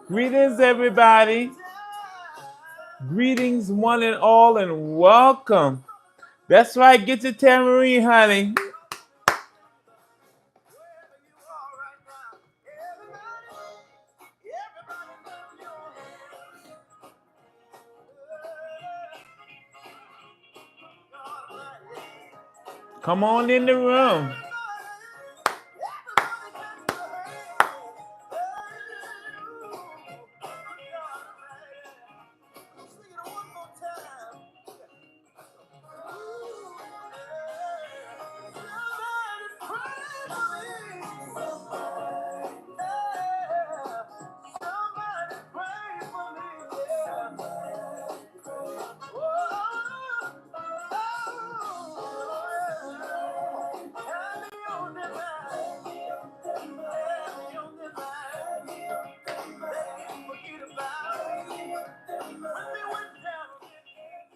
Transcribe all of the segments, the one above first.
Greetings, everybody. Greetings, one and all, and welcome. That's right, get your tambourine, honey. Come on in the room.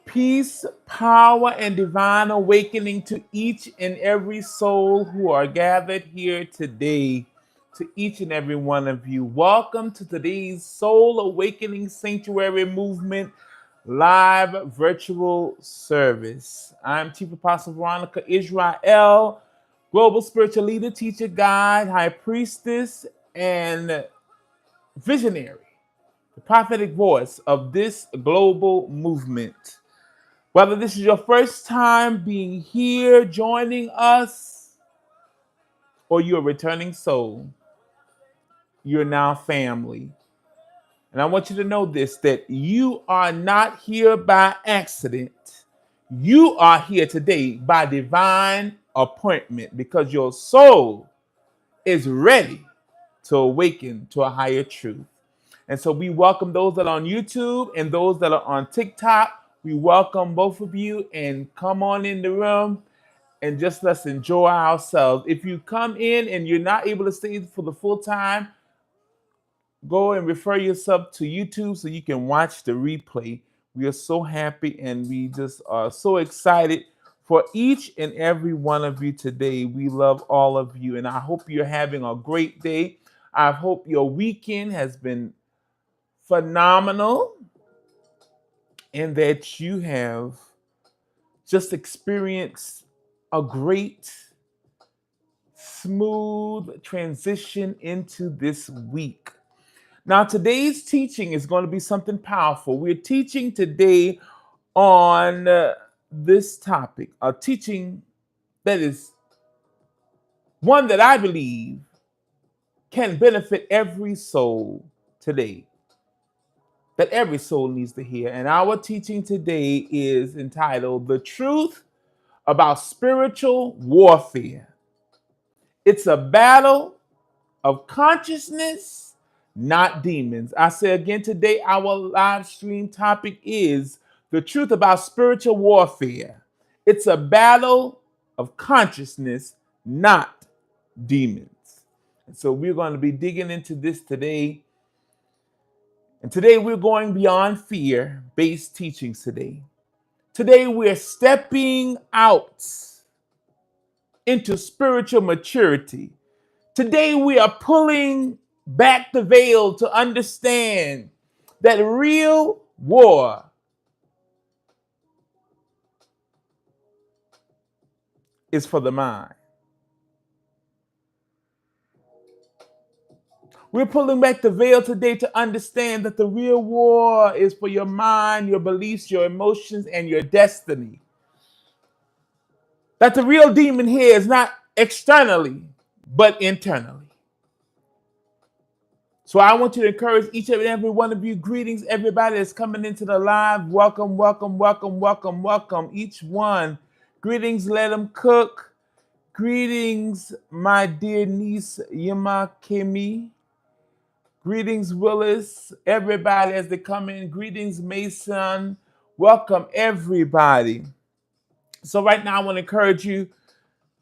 Peace, power, and divine awakening to each and every soul who are gathered here today. To each and every one of you, welcome to today's Soul Awakening Sanctuary Movement live virtual service. I'm Chief Apostle Veronica Yisrael, Global Spiritual Leader, Teacher, Guide, High Priestess, and Visionary, the prophetic voice of this global movement. Whether this is your first time being here, joining us, or you're a returning soul, you're now family. And I want you to know this, that you are not here by accident. You are here today by divine appointment because your soul is ready to awaken to a higher truth. And so we welcome those that are on YouTube and those that are on TikTok. We welcome both of you and come on in the room and just let's enjoy ourselves. If you come in and you're not able to stay for the full time, go and refer yourself to YouTube so you can watch the replay. We are so happy and we just are so excited for each and every one of you today. We love all of you and I hope you're having a great day. I hope your weekend has been phenomenal and that you have just experienced a great, smooth transition into this week. Now, today's teaching is going to be something powerful. We're teaching today on this topic, a teaching that is one that I believe can benefit every soul today, that every soul needs to hear. And our teaching today is entitled The Truth About Spiritual Warfare. It's a battle of consciousness, not demons. I say again today, our live stream topic is the truth about spiritual warfare. It's a battle of consciousness, not demons. And so we're going to be digging into this today. And today we're going beyond fear-based teachings today. Today we're stepping out into spiritual maturity. Today we are pulling back the veil to understand that real war is for the mind. We're pulling back the veil today to understand that the real war is for your mind, your beliefs, your emotions, and your destiny. That the real demon here is not externally, but internally. So I want you to encourage each and every one of you. Greetings, everybody that's coming into the live. Welcome, welcome, welcome, welcome, welcome. Each one. Greetings, let them cook. Greetings, my dear niece, Yama Kemi. Greetings, Willis. Everybody as they come in. Greetings, Mason. Welcome, everybody. So right now, I want to encourage you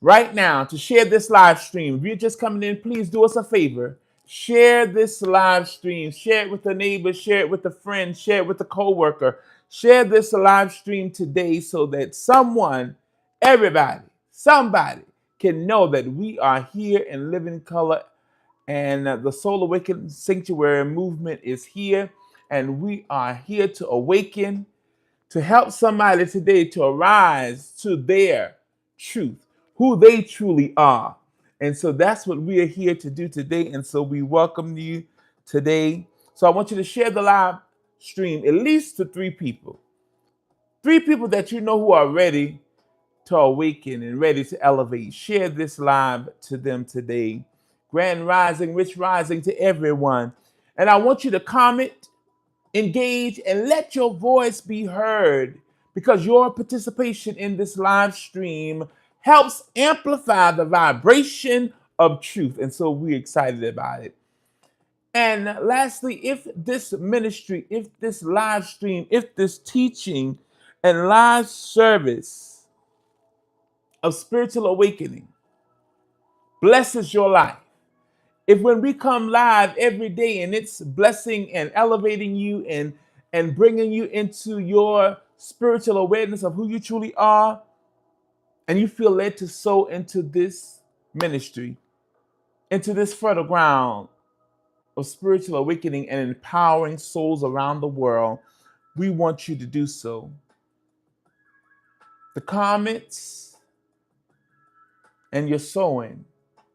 right now to share this live stream. If you're just coming in, please do us a favor. Share this live stream. Share it with a neighbor. Share it with a friend. Share it with a coworker. Share this live stream today so that someone, everybody, somebody can know that we are here in living color And the Soul Awakening Sanctuary movement is here, and we are here to awaken, to help somebody today to arise to their truth, who they truly are. And so that's what we are here to do today. And so we welcome you today. So I want you to share the live stream at least to three people that you know who are ready to awaken and ready to elevate. Share this live to them today. Grand rising, rich rising to everyone. And I want you to comment, engage, and let your voice be heard, because your participation in this live stream helps amplify the vibration of truth. And so we're excited about it. And lastly, if this ministry, if this live stream, if this teaching and live service of spiritual awakening blesses your life, if when we come live every day and it's blessing and elevating you and bringing you into your spiritual awareness of who you truly are, and you feel led to sow into this ministry, into this fertile ground of spiritual awakening and empowering souls around the world, we want you to do so. The comments and your sowing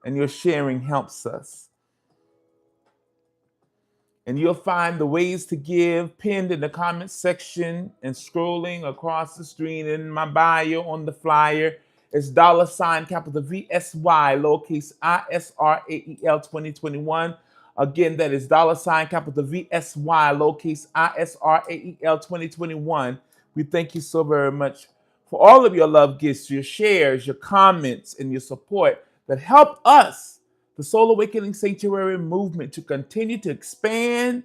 and your sharing helps us. And you'll find the ways to give pinned in the comments section and scrolling across the screen in my bio on the flyer. It's $ capital VSY, lowercase ISRAEL 2021. Again, that is $ capital VSY, lowercase ISRAEL 2021. We thank you so very much for all of your love gifts, your shares, your comments, and your support that help us, the Soul Awakening Sanctuary movement, to continue to expand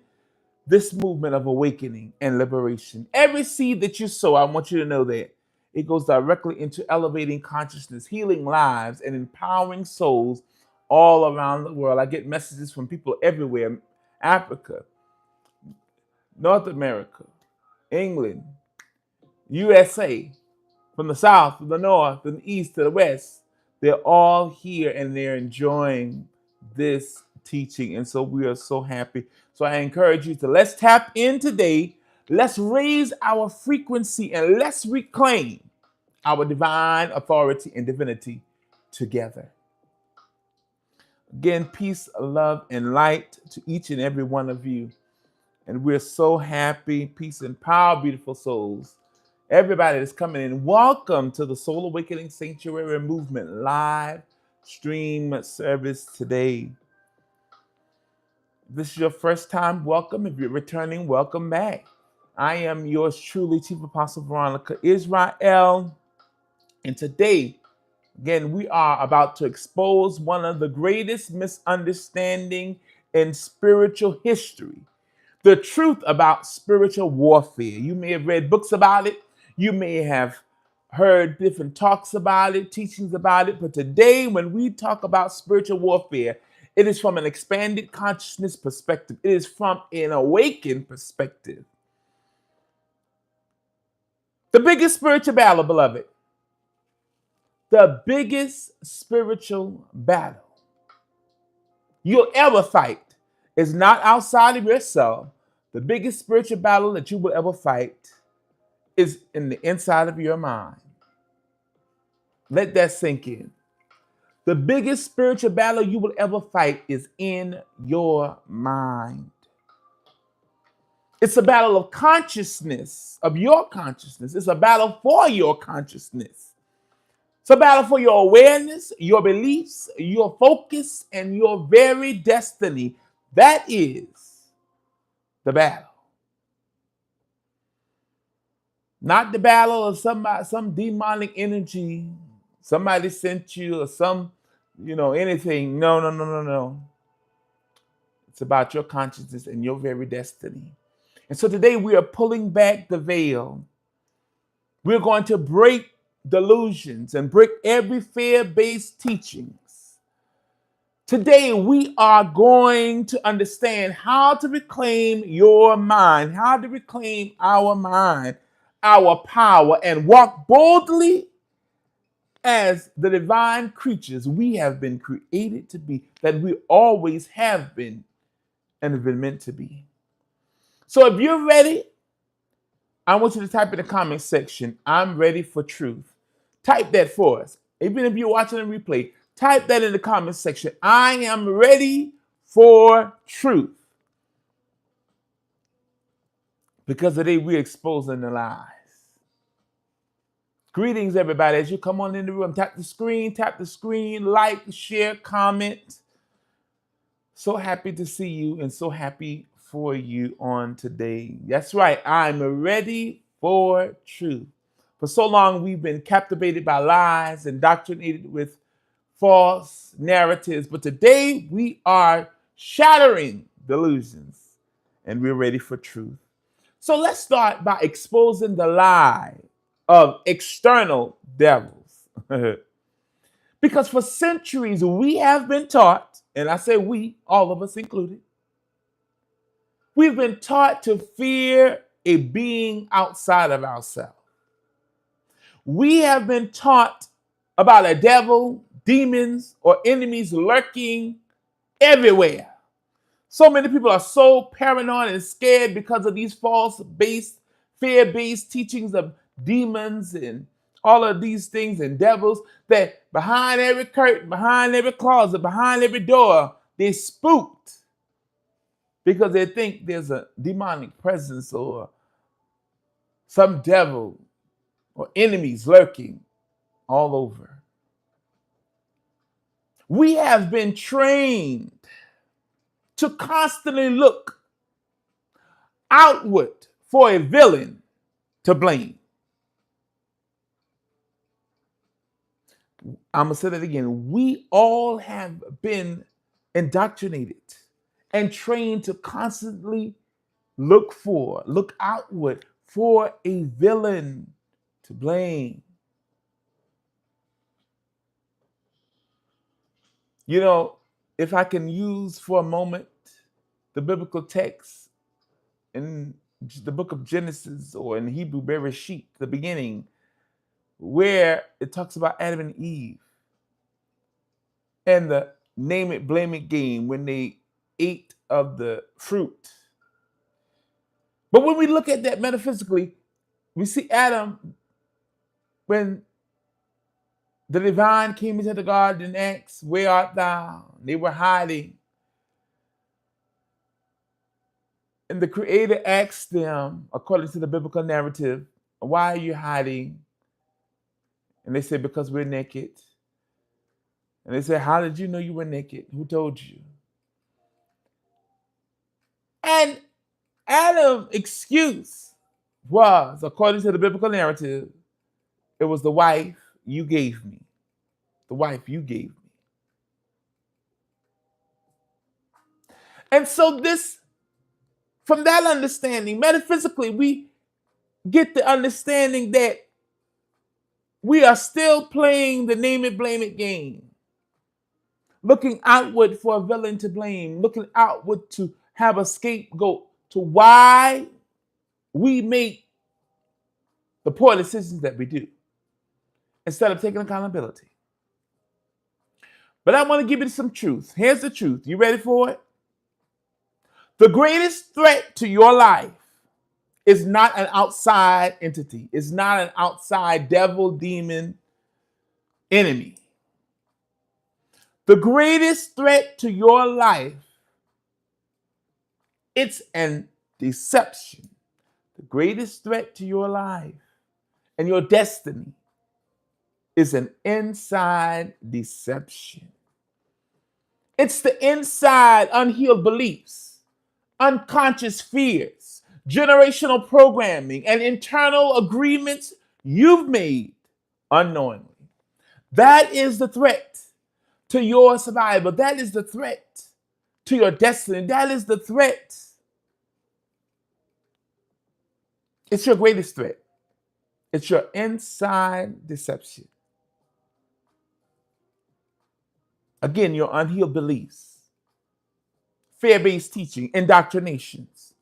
this movement of awakening and liberation. Every seed that you sow, I want you to know that it goes directly into elevating consciousness, healing lives, and empowering souls all around the world. I get messages from people everywhere: Africa, North America, England, USA, from the south, from the north, from the east to the west. They're all here and they're enjoying this teaching. And so we are so happy. So I encourage you to let's tap in today. Let's raise our frequency and let's reclaim our divine authority and divinity together. Again, peace, love, and light to each and every one of you. And we're so happy. Peace and power, beautiful souls. Everybody that's coming in, welcome to the Soul Awakening Sanctuary Movement live stream service today. If this is your first time, welcome. If you're returning, welcome back. I am yours truly, Chief Apostle Veronica Yisrael. And today, again, we are about to expose one of the greatest misunderstandings in spiritual history: the truth about spiritual warfare. You may have read books about it. You may have heard different talks about it, teachings about it. But today, when we talk about spiritual warfare, it is from an expanded consciousness perspective. It is from an awakened perspective. The biggest spiritual battle, beloved, the biggest spiritual battle you'll ever fight is not outside of yourself. The biggest spiritual battle that you will ever fight is in the inside of your mind. Let that sink in. The biggest spiritual battle you will ever fight is in your mind. It's a battle of consciousness, of your consciousness. It's a battle for your consciousness. It's a battle for your awareness, your beliefs, your focus, and your very destiny. That is the battle. Not the battle of some demonic energy, somebody sent you, or anything. No. It's about your consciousness and your very destiny. And so today we are pulling back the veil. We're going to break delusions and break every fear-based teachings. Today we are going to understand how to reclaim your mind, how to reclaim our mind, our power, and walk boldly as the divine creatures we have been created to be, that we always have been and have been meant to be. So if you're ready, I want you to type in the comment section, I'm ready for truth. Type that for us. Even if you're watching a replay, type that in the comment section. I am ready for truth. Because today we're exposing the lies. Greetings, everybody. As you come on in the room, tap the screen, like, share, comment. So happy to see you and so happy for you on today. That's right. I'm ready for truth. For so long, we've been captivated by lies, indoctrinated with false narratives. But today, we are shattering delusions and we're ready for truth. So let's start by exposing the lie of external devils. Because for centuries, we have been taught, and I say we, all of us included, we've been taught to fear a being outside of ourselves. We have been taught about a devil, demons, or enemies lurking everywhere. So many people are so paranoid and scared because of these fear-based teachings of demons and all of these things and devils, that behind every curtain, behind every closet, behind every door, they're spooked because they think there's a demonic presence or some devil or enemies lurking all over. We have been trained to constantly look outward for a villain to blame. I'm going to say that again. We all have been indoctrinated and trained to constantly look outward for a villain to blame. You know, if I can use for a moment the biblical text in the book of Genesis, or in Hebrew, Bereshit, the beginning, where it talks about Adam and Eve and the name it, blame it game when they ate of the fruit. But when we look at that metaphysically, we see Adam, when the divine came into the garden and asked, "Where art thou?" They were hiding. And the Creator asked them, according to the biblical narrative, "Why are you hiding?" And they said, "Because we're naked." And they said, "How did you know you were naked? Who told you?" And Adam's excuse was, according to the biblical narrative, it was the wife you gave me. The wife you gave me. And so from that understanding, metaphysically, we get the understanding that we are still playing the name it, blame it game. Looking outward for a villain to blame. Looking outward to have a scapegoat to why we make the poor decisions that we do, instead of taking accountability. But I want to give you some truth. Here's the truth. You ready for it? The greatest threat to your life is not an outside entity. It's not an outside devil, demon, enemy. The greatest threat to your life, it's an deception. The greatest threat to your life and your destiny is an inside deception. It's the inside unhealed beliefs, unconscious fears, generational programming, and internal agreements you've made unknowingly. That is the threat to your survival. That is the threat to your destiny. That is the threat. It's your greatest threat. It's your inside deception. Again, your unhealed beliefs, fear-based teaching, indoctrinations,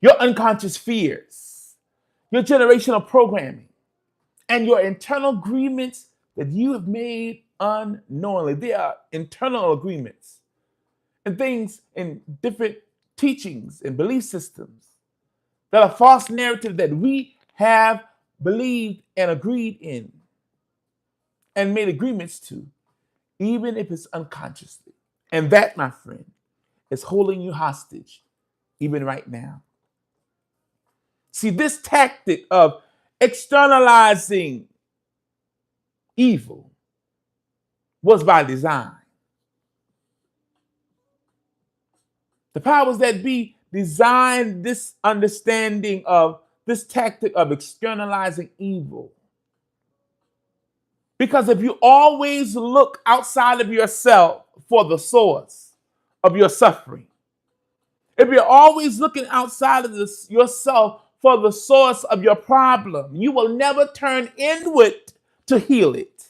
your unconscious fears, your generational programming, and your internal agreements that you have made unknowingly. They are internal agreements and things in different teachings and belief systems that are false narrative that we have believed and agreed in and made agreements to, even if it's unconsciously. And that, my friend, is holding you hostage even right now. See, this tactic of externalizing evil was by design. The powers that be designed this understanding of this tactic of externalizing evil. Because if you always look outside of yourself for the source of your suffering, if you're always looking outside of yourself for the source of your problem, you will never turn inward to heal it.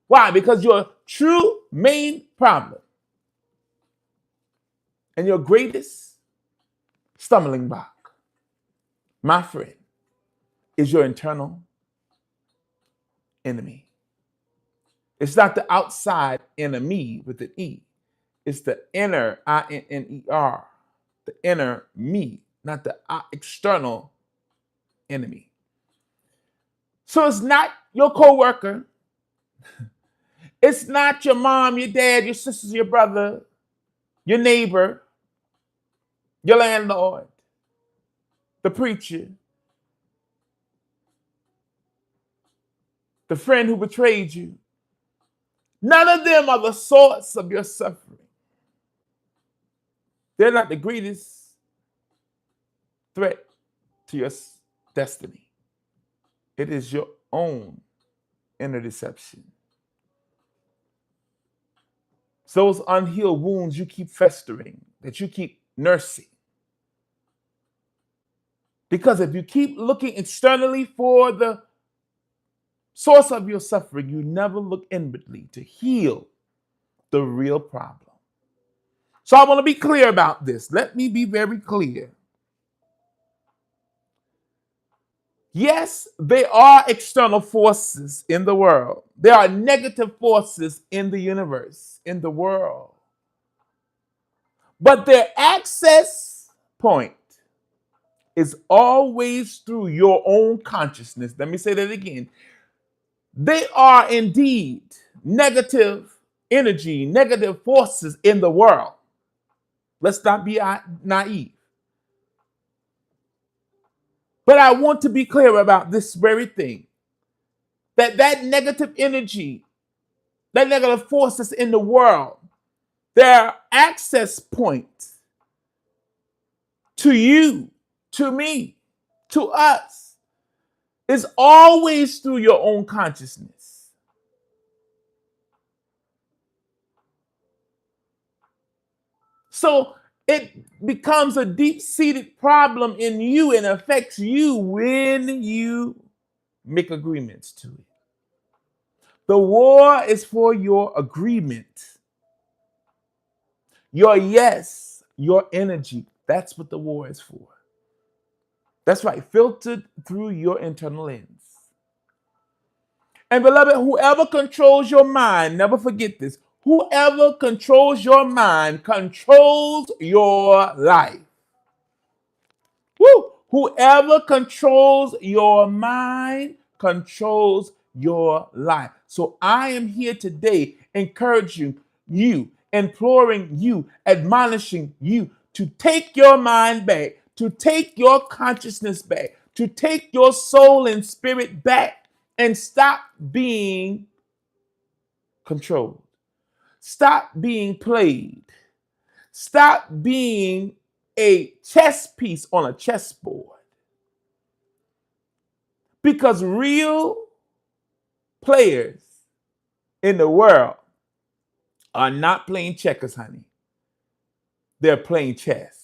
Why? Because your true main problem and your greatest stumbling block, my friend, is your internal enemy. It's not the outside enemy with an E. It's the inner, I-N-N-E-R, the inner me, not the external enemy. So it's not your coworker. It's not your mom, your dad, your sisters, your brother, your neighbor, your landlord, the preacher, the friend who betrayed you. None of them are the source of your suffering. They're not the greatest threat to your destiny. It is your own inner deception. It's those unhealed wounds you keep festering, that you keep nursing. Because if you keep looking externally for the source of your suffering, you never look inwardly to heal the real problem. So I want to be clear about this. Let me be very clear. Yes, there are external forces in the world. There are negative forces in the universe, in the world. But their access point is always through your own consciousness. Let me say that again. They are indeed negative energy, negative forces in the world. Let's not be naive. But I want to be clear about this very thing. That negative energy, that negative forces in the world, their access point to you, to me, to us, is always through your own consciousness. So it becomes a deep-seated problem in you and affects you when you make agreements to it. The war is for your agreement. Your yes, your energy. That's what the war is for. That's right, filtered through your internal lens. And beloved, whoever controls your mind, never forget this, whoever controls your mind controls your life. Woo! Whoever controls your mind controls your life. So I am here today encouraging you, imploring you, admonishing you to take your mind back, to take your consciousness back, to take your soul and spirit back and stop being controlled. Stop being played. Stop being a chess piece on a chessboard. Because real players in the world are not playing checkers, honey. They're playing chess.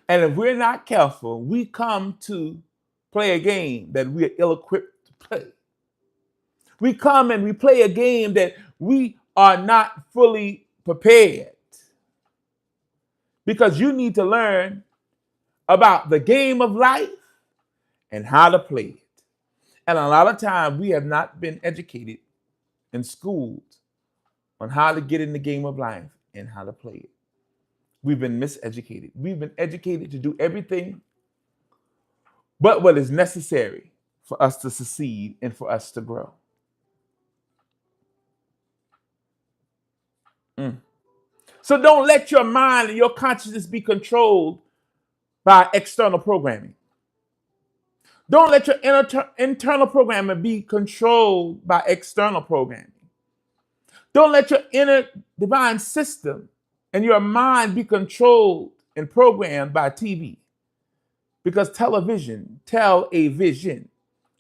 And if we're not careful, we come to play a game that we are ill-equipped to play. We come and we play a game that we are not fully prepared. Because you need to learn about the game of life and how to play it. And a lot of times we have not been educated and schooled on how to get in the game of life and how to play it. We've been miseducated. We've been educated to do everything but what is necessary for us to succeed and for us to grow. So don't let your mind and your consciousness be controlled by external programming. Don't let your internal programming be controlled by external programming. Don't let your inner divine system and your mind be controlled and programmed by TV. Because television, tell a vision,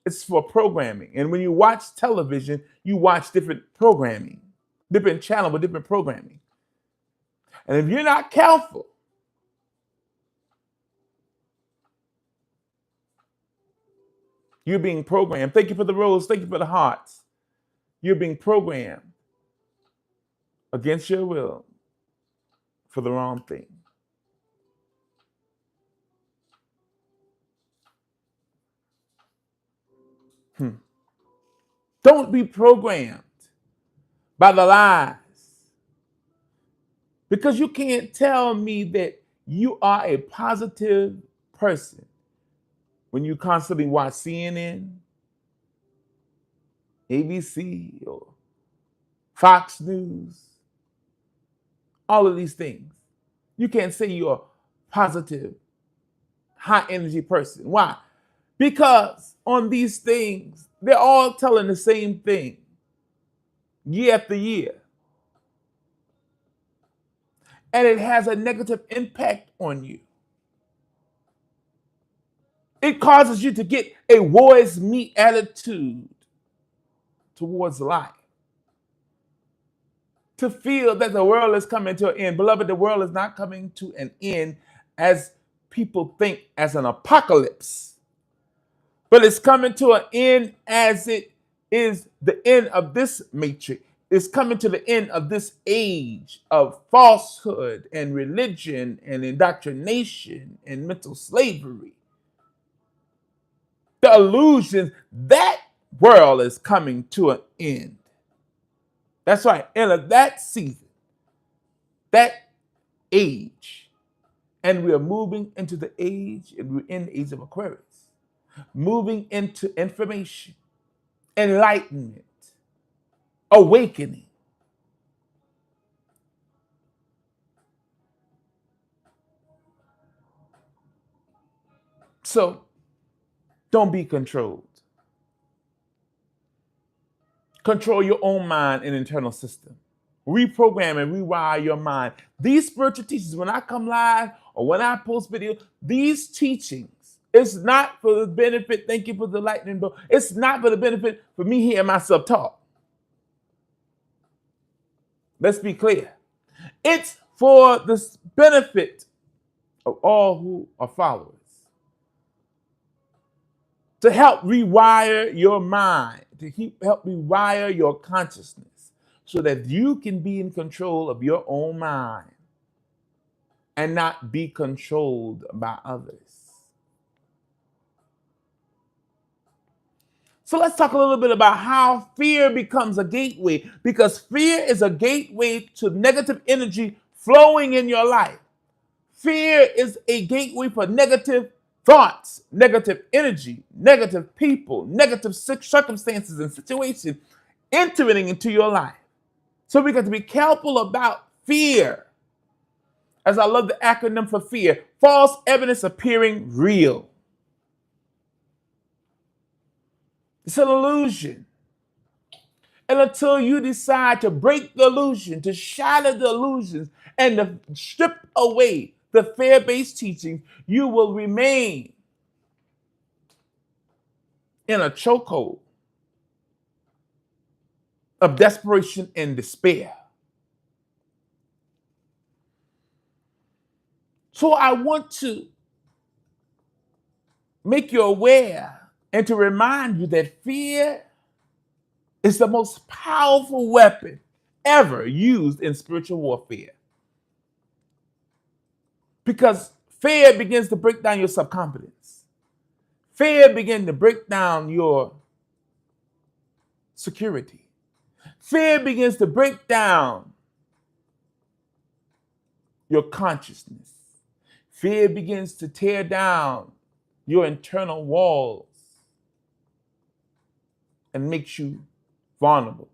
it's for programming. And when you watch television, you watch different programming, different channel with different programming. And if you're not careful, you're being programmed. Thank you for the rose. Thank you for the hearts. You're being programmed against your will for the wrong thing. Don't be programmed by the lies. Because you can't tell me that you are a positive person when you constantly watch CNN, ABC, or Fox News, all of these things. You can't say you're a positive, high energy person. Why? Because on these things, they're all telling the same thing year after year. And it has a negative impact on you. It causes you to get a war is me attitude towards life. To feel that the world is coming to an end. Beloved, the world is not coming to an end as people think as an apocalypse. But it's coming to an end as it is the end of this matrix. It's coming to the end of this age of falsehood and religion and indoctrination and mental slavery. The illusions, that world is coming to an end. That's right, in that season, that age. And we are moving into the age, and we're in the age of Aquarius. Moving into information, enlightenment, awakening. So don't be controlled. Control your own mind and internal system. Reprogram and rewire your mind. These spiritual teachings, when I come live or when I post video, these teachings, it's not for the benefit, thank you for the lightning bolt. It's not for the benefit for me hearing myself talk. Let's be clear. It's for the benefit of all who are followers. To help rewire your mind, to help rewire your consciousness so that you can be in control of your own mind and not be controlled by others. So let's talk a little bit about how fear becomes a gateway, because fear is a gateway to negative energy flowing in your life. Fear is a gateway for negative thoughts, negative energy, negative people, negative circumstances and situations entering into your life. So we got to be careful about fear. As I love the acronym for fear, false evidence appearing real. It's an illusion. And until you decide to break the illusion, to shatter the illusions, and to strip away the fear-based teaching, you will remain in a chokehold of desperation and despair. So I want to make you aware and to remind you that fear is the most powerful weapon ever used in spiritual warfare. Because fear begins to break down your subconfidence. Fear begins to break down your security. Fear begins to break down your consciousness. Fear begins to tear down your internal walls and makes you vulnerable.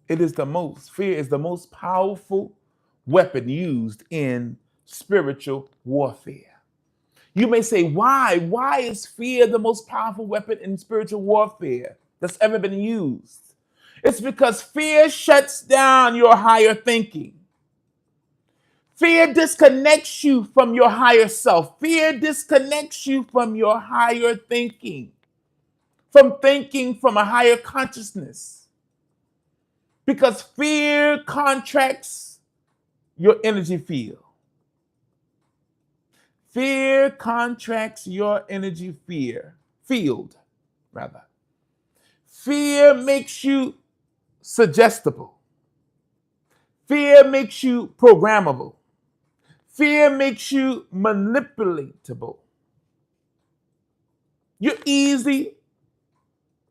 Fear is the most powerful weapon used in spiritual warfare. You may say, why? Why is fear the most powerful weapon in spiritual warfare that's ever been used? It's because fear shuts down your higher thinking. Fear disconnects you from your higher self. Fear disconnects you from your higher thinking, from a higher consciousness. Because fear contracts your energy field. Fear contracts your energy field. Fear makes you suggestible. Fear makes you programmable. Fear makes you manipulatable. You're easy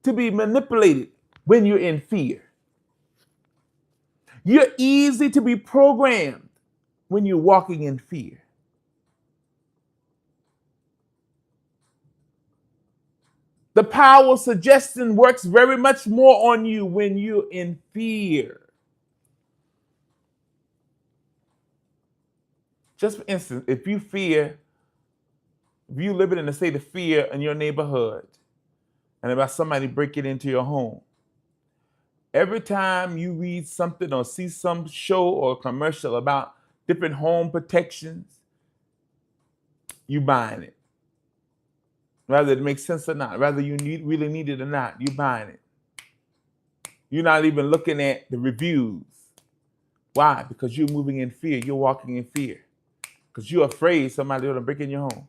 to be manipulated when you're in fear. You're easy to be programmed when you're walking in fear. The power of suggestion works very much more on you when you're in fear. Just for instance, if you live in a state of fear in your neighborhood and about somebody breaking into your home, every time you read something or see some show or commercial about different home protections, you buying it. Whether it makes sense or not, whether you really need it or not, you buying it. You're not even looking at the reviews. Why? Because you're moving in fear. You're walking in fear. Because you're afraid somebody's going to break in your home.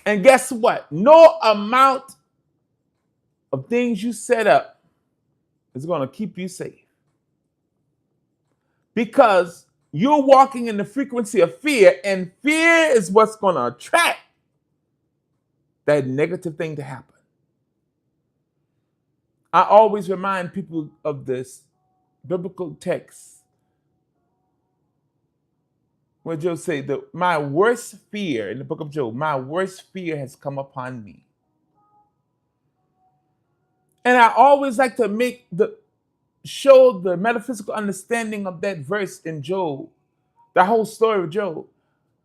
And guess what? No amount of things you set up is going to keep you safe. Because you're walking in the frequency of fear, and fear is what's going to attract that negative thing to happen. I always remind people of this biblical text where Job said that my worst fear, in the book of Job, my worst fear has come upon me. And I always like to show the metaphysical understanding of that verse in Job, the whole story of Job.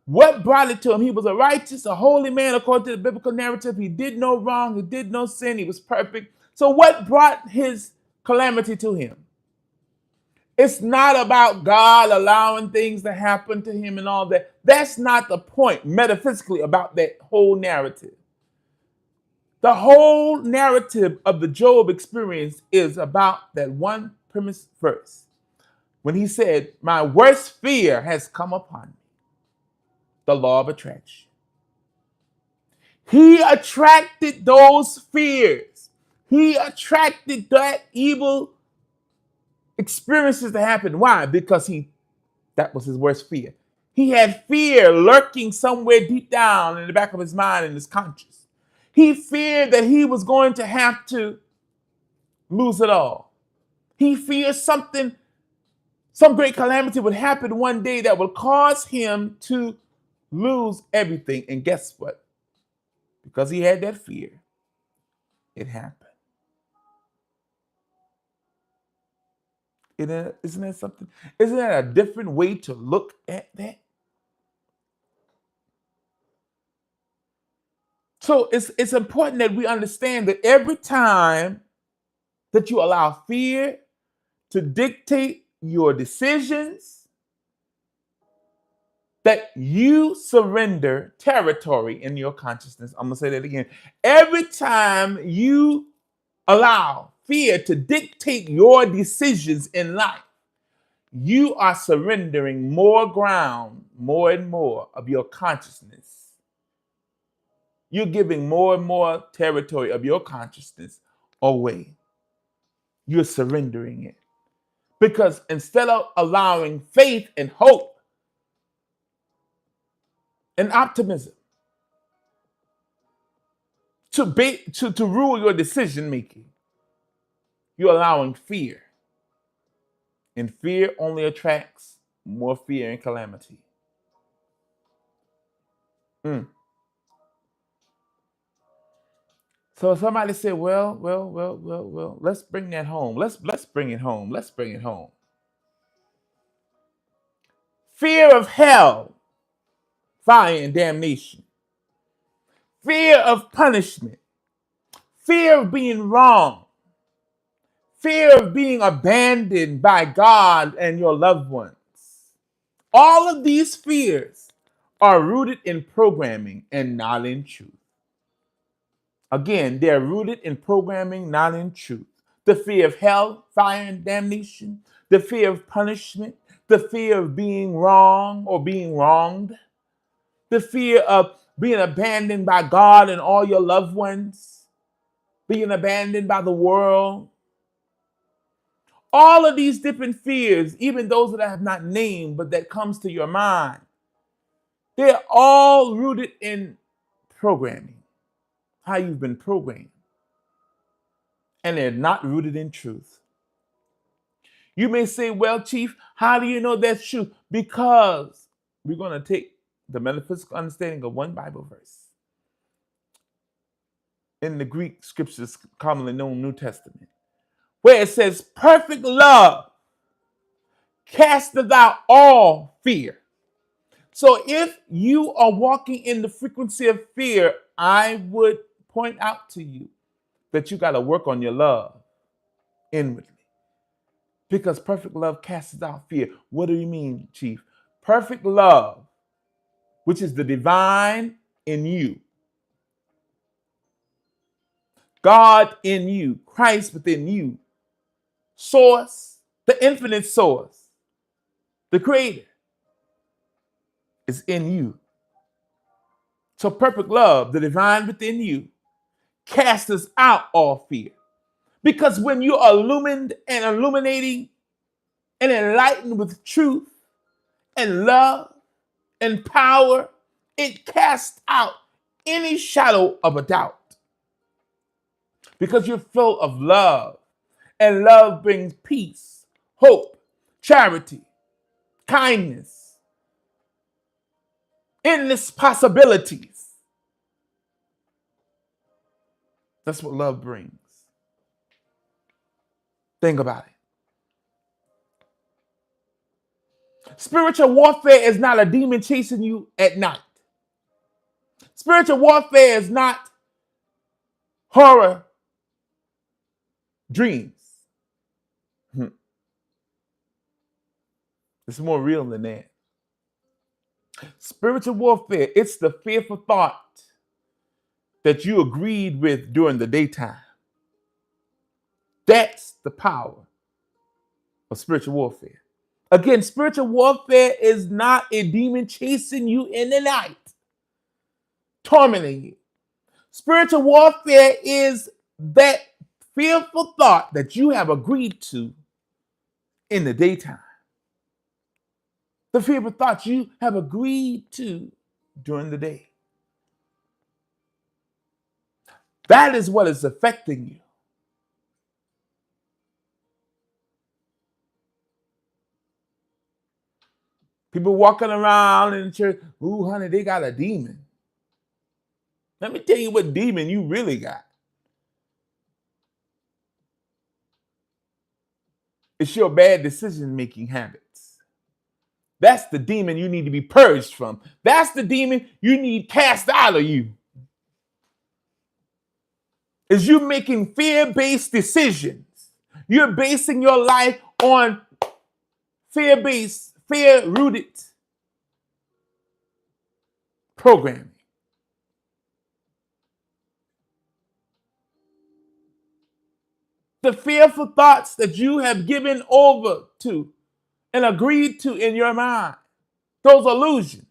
What brought it to him? He was a righteous, a holy man according to the biblical narrative. He did no wrong. He did no sin. He was perfect. So what brought his calamity to him? It's not about God allowing things to happen to him and all that. That's not the point metaphysically about that whole narrative. The whole narrative of the Job experience is about that one premise verse. When he said, my worst fear has come upon me. The law of attraction. He attracted those fears. He attracted that evil experiences to happen. Why? Because that was his worst fear. He had fear lurking somewhere deep down in the back of his mind and his conscience. He feared that he was going to have to lose it all. He feared some great calamity would happen one day that would cause him to lose everything. And guess what? Because he had that fear, it happened. Isn't that something? Isn't that a different way to look at that? So it's important that we understand that every time that you allow fear to dictate your decisions, that you surrender territory in your consciousness. I'm going to say that again. Every time you allow fear to dictate your decisions in life, you are surrendering more ground, more and more of your consciousness. You're giving more and more territory of your consciousness away. You're surrendering it. Because instead of allowing faith and hope and optimism to rule your decision making. You're allowing fear. And fear only attracts more fear and calamity. Mm. So somebody said, well, let's bring that home. Let's bring it home. Let's bring it home. Fear of hell, fire, and damnation. Fear of punishment. Fear of being wrong. Fear of being abandoned by God and your loved ones. All of these fears are rooted in programming and not in truth. Again, they're rooted in programming, not in truth. The fear of hell, fire, and damnation, the fear of punishment, the fear of being wrong or being wronged, the fear of being abandoned by God and all your loved ones, being abandoned by the world. All of these different fears, even those that I have not named, but that comes to your mind, they're all rooted in programming, how you've been programmed. And they're not rooted in truth. You may say, well, Chief, how do you know that's true? Because we're going to take the metaphysical understanding of one Bible verse in the Greek scriptures commonly known New Testament, where it says, perfect love casteth out all fear. So if you are walking in the frequency of fear, I would point out to you that you got to work on your love inwardly. Because perfect love casts out fear. What do you mean, Chief? Perfect love, which is the divine in you, God in you, Christ within you, source, the infinite source, the creator, is in you. So perfect love, the divine within you, casts out all fear. Because when you are illumined and illuminating and enlightened with truth and love and power, it casts out any shadow of a doubt. Because you're full of love, and love brings peace, hope, charity, kindness, endless possibilities. That's what love brings. Think about it. Spiritual warfare is not a demon chasing you at night. Spiritual warfare is not horror dreams. It's more real than that. Spiritual warfare, it's the fearful thought that you agreed with during the daytime. That's the power of spiritual warfare. Again, spiritual warfare is not a demon chasing you in the night, tormenting you. Spiritual warfare is that fearful thought that you have agreed to in the daytime. The fearful thoughts you have agreed to during the day. That is what is affecting you. People walking around in the church, ooh, honey, they got a demon. Let me tell you what demon you really got. It's your bad decision-making habits. That's the demon you need to be purged from. That's the demon you need cast out of you. Is you making fear-based decisions. You're basing your life on fear-based, fear-rooted programming. The fearful thoughts that you have given over to and agreed to in your mind, those illusions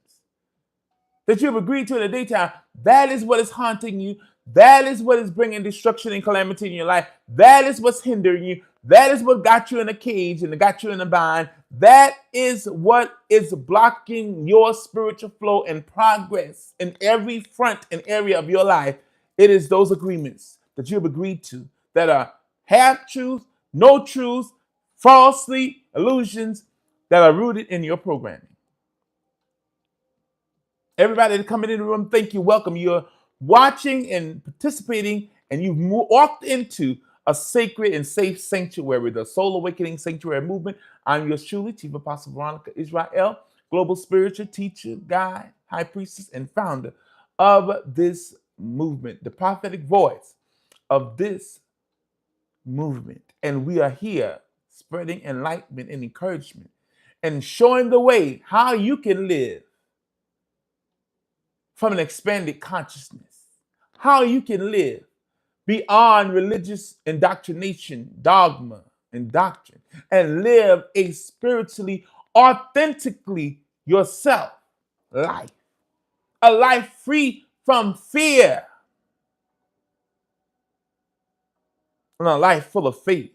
that you've agreed to in the daytime, that is what is haunting you. That is what is bringing destruction and calamity in your life. That is what's hindering you. That is what got you in a cage and got you in a bind. That is what is blocking your spiritual flow and progress in every front and area of your life. It is those agreements that you've agreed to that are half truths, no truths, falsely illusions that are rooted in your programming. Everybody that coming in the room, thank you, welcome. You're watching and participating, and you've walked into a sacred and safe sanctuary, the Soul Awakening Sanctuary Movement. I'm yours truly, Chief Apostle Veronica Yisrael, global spiritual teacher, guide, high priestess, and founder of this movement, the prophetic voice of this movement. And we are here spreading enlightenment and encouragement and showing the way how you can live from an expanded consciousness, how you can live beyond religious indoctrination, dogma, and doctrine, and live a spiritually, authentically yourself life, a life free from fear, and a life full of faith,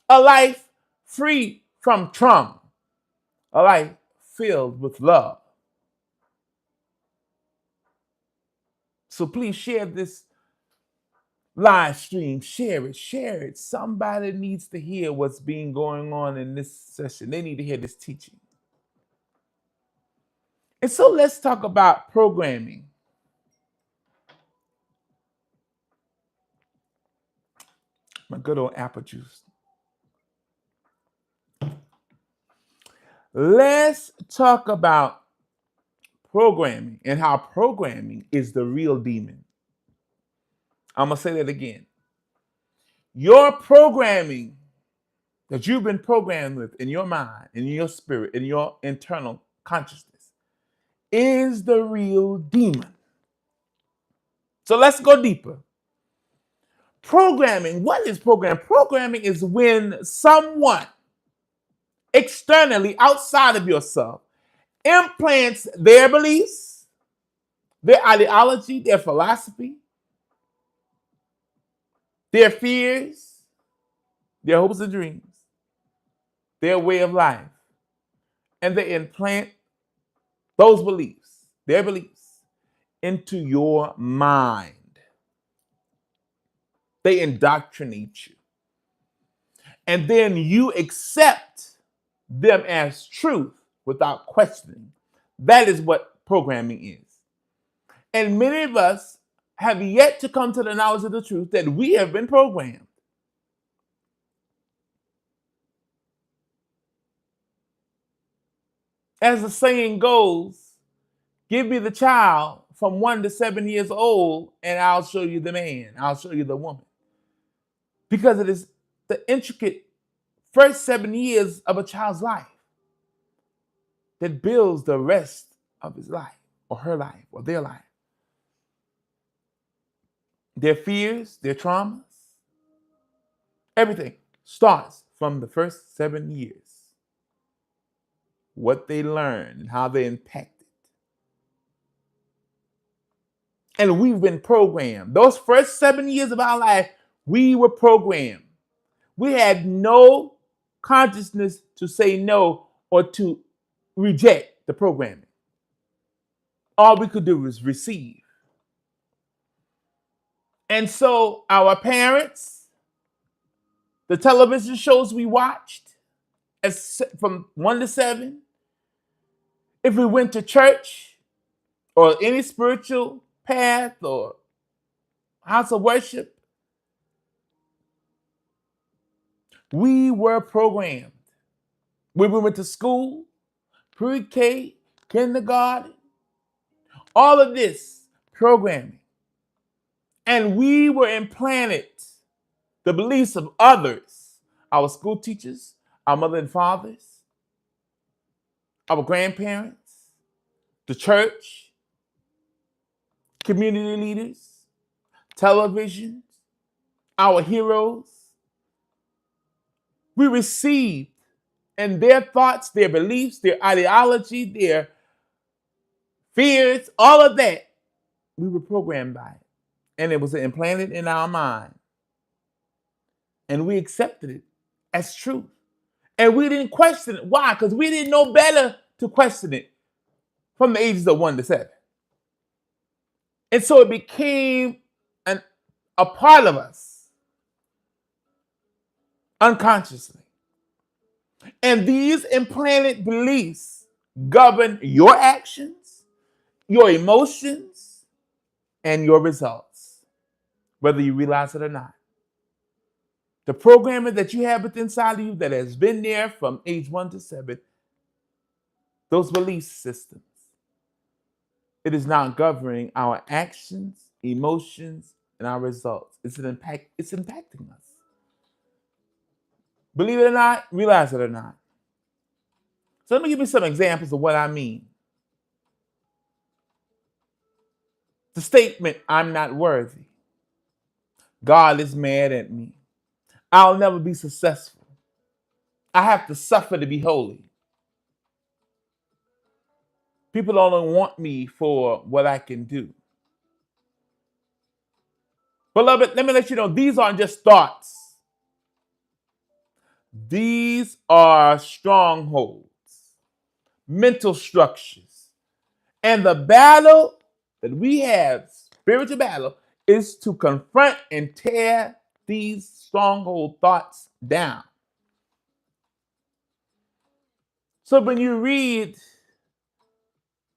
a life free from trauma, a life filled with love. So please share this live stream. Share it. Somebody needs to hear what's being going on in this session. They need to hear this teaching. And so let's talk about programming. My good old apple juice. Let's talk about programming and how programming is the real demon. I'm going to say that again. Your programming that you've been programmed with in your mind, in your spirit, in your internal consciousness is the real demon. So let's go deeper. Programming, what is programming? Programming is when someone externally, outside of yourself, implants their beliefs, their ideology, their philosophy, their fears, their hopes and dreams, their way of life, and they implant those beliefs, their beliefs, into your mind. They indoctrinate you. And then you accept them as truth without questioning. That is what programming is. And many of us have yet to come to the knowledge of the truth that we have been programmed. As the saying goes, give me the child from 1 to 7 years old, and I'll show you the man. I'll show you the woman. Because it is the intricate first 7 years of a child's life that builds the rest of his life, or her life, or their life. Their fears, their traumas, everything starts from the first 7 years. What they learn and how they impact it. And we've been programmed. Those first 7 years of our life, we were programmed. We had no consciousness to say no or to reject the programming. All we could do was receive. And so our parents, the television shows we watched, from 1 to 7, if we went to church or any spiritual path or house of worship, we were programmed. When we went to school, pre-K, kindergarten, all of this programming. And we were implanted the beliefs of others, our school teachers, our mother and fathers, our grandparents, the church, community leaders, television, our heroes. We received, and their thoughts, their beliefs, their ideology, their fears, all of that, we were programmed by it. And it was implanted in our mind. And we accepted it as truth. And we didn't question it. Why? Because we didn't know better to question it from the ages of 1 to 7. And so it became a part of us unconsciously. And these implanted beliefs govern your actions, your emotions, and your results, whether you realize it or not. The programming that you have within inside of you that has been there from age 1 to 7, those belief systems, it is now governing our actions, emotions, and our results. It's impacting us. Believe it or not, realize it or not. So let me give you some examples of what I mean. The statement, I'm not worthy. God is mad at me. I'll never be successful. I have to suffer to be holy. People only want me for what I can do. Beloved, let me let you know, these aren't just thoughts. These are strongholds, mental structures. And the battle that we have, spiritual battle, is to confront and tear these stronghold thoughts down. So when you read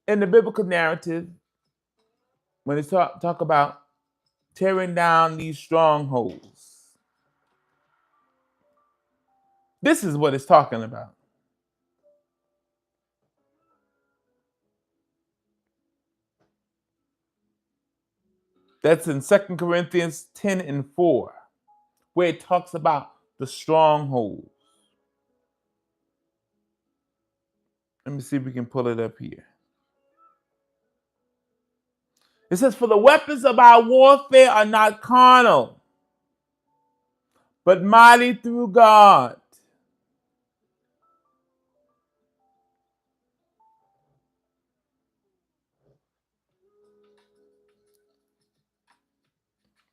in the biblical narrative, when it's talk about tearing down these strongholds, this is what it's talking about. That's in 2 Corinthians 10 and 4, where it talks about the strongholds. Let me see if we can pull it up here. It says, for the weapons of our warfare are not carnal, but mighty through God.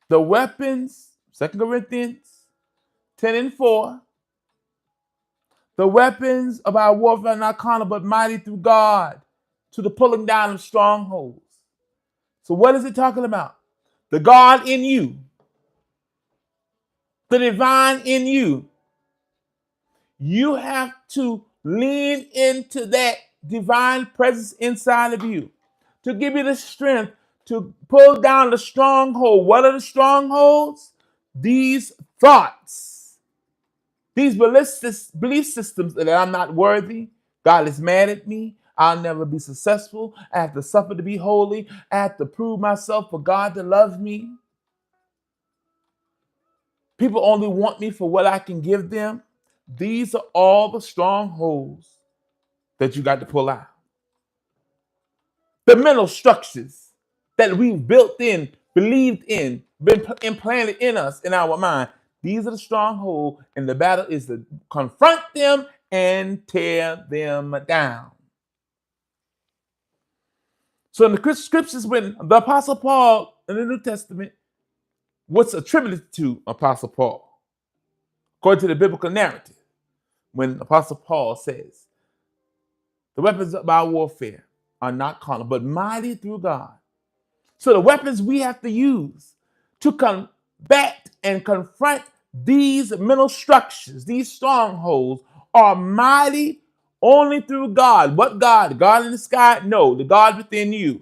The weapons, 2 Corinthians 10 and 4, the weapons of our warfare are not carnal, but mighty through God to the pulling down of strongholds. So what is it talking about? The God in you, the divine in you. You have to lean into that divine presence inside of you to give you the strength to pull down the stronghold. What are the strongholds? These thoughts, these belief systems that I'm not worthy, God is mad at me, I'll never be successful, I have to suffer to be holy, I have to prove myself for God to love me. People only want me for what I can give them. These are all the strongholds that you got to pull out. The mental structures that we've built in, believed in, been implanted in us, in our mind. These are the strongholds, and the battle is to confront them and tear them down. So in the scriptures, when the Apostle Paul in the New Testament, what's attributed to Apostle Paul, according to the biblical narrative, when Apostle Paul says, the weapons of our warfare are not carnal, but mighty through God. So the weapons we have to use to combat and confront these mental structures, these strongholds, are mighty only through God. What God? God in the sky? No, the God within you.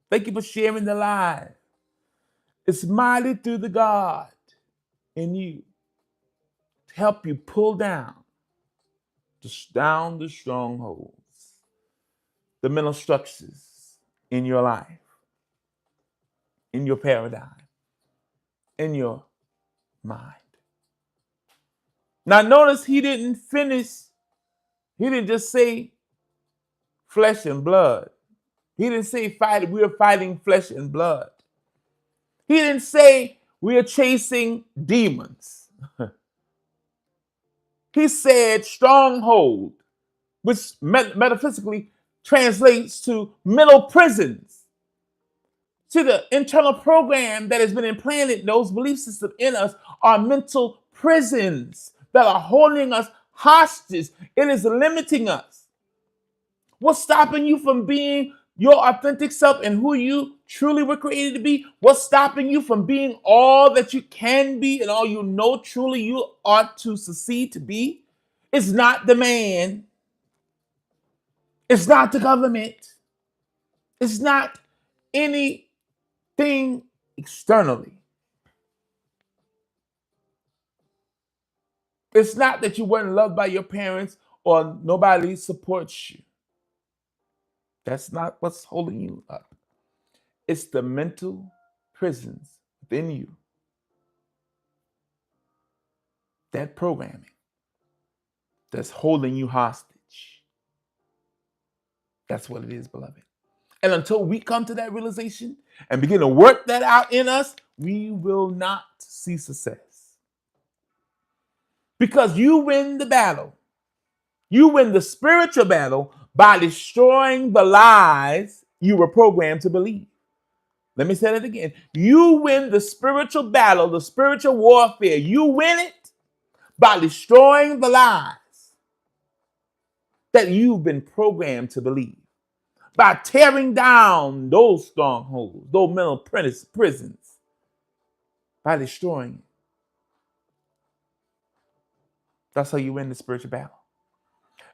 Thank you for sharing the live. It's mighty through the God in you to help you pull down the strongholds, the mental structures in your life, in your paradigm, in your mind. Now notice he didn't just say flesh and blood. He didn't say we're fighting flesh and blood. He didn't say we're chasing demons. He said stronghold, which metaphysically translates to mental prisons. See, the internal program that has been implanted, those belief systems in us, are mental prisons that are holding us hostage. It is limiting us. What's stopping you from being your authentic self and who you truly were created to be? What's stopping you from being all that you can be and all you know truly you ought to succeed to be? It's not the man. It's not the government. It's not anything externally. It's not that you weren't loved by your parents or nobody supports you. That's not what's holding you up. It's the mental prisons within you. That programming that's holding you hostage. That's what it is, beloved. And until we come to that realization and begin to work that out in us, we will not see success. Because you win the battle. You win the spiritual battle by destroying the lies you were programmed to believe. Let me say that again. You win the spiritual battle, the spiritual warfare. You win it by destroying the lies that you've been programmed to believe. By tearing down those strongholds, those mental prisons, by destroying it. That's how you win the spiritual battle.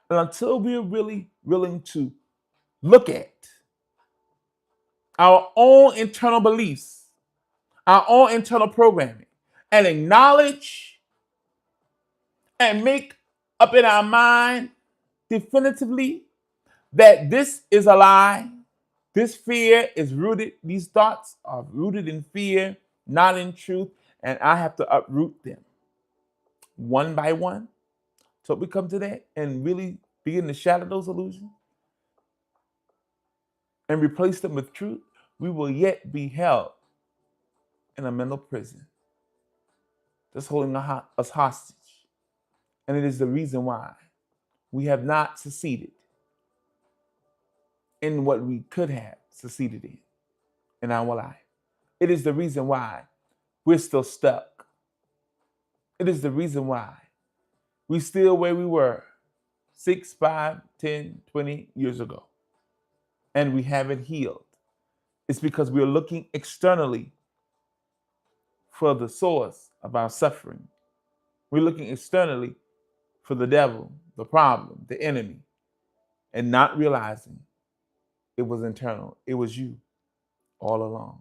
And until we're really willing to look at our own internal beliefs, our own internal programming, and acknowledge and make up in our mind definitively that this is a lie, this fear is rooted, these thoughts are rooted in fear, not in truth, and I have to uproot them one by one. So we come to that and really begin to shatter those illusions and replace them with truth. We will yet be held in a mental prison that's holding us hostage. And it is the reason why we have not succeeded in what we could have succeeded in our life. It is the reason why we're still stuck. It is the reason why we're still where we were 6, 5, 10, 20 years ago. And we haven't healed. It's because we're looking externally for the source of our suffering. We're looking externally for the devil, the problem, the enemy, and not realizing it was internal. It was you all along.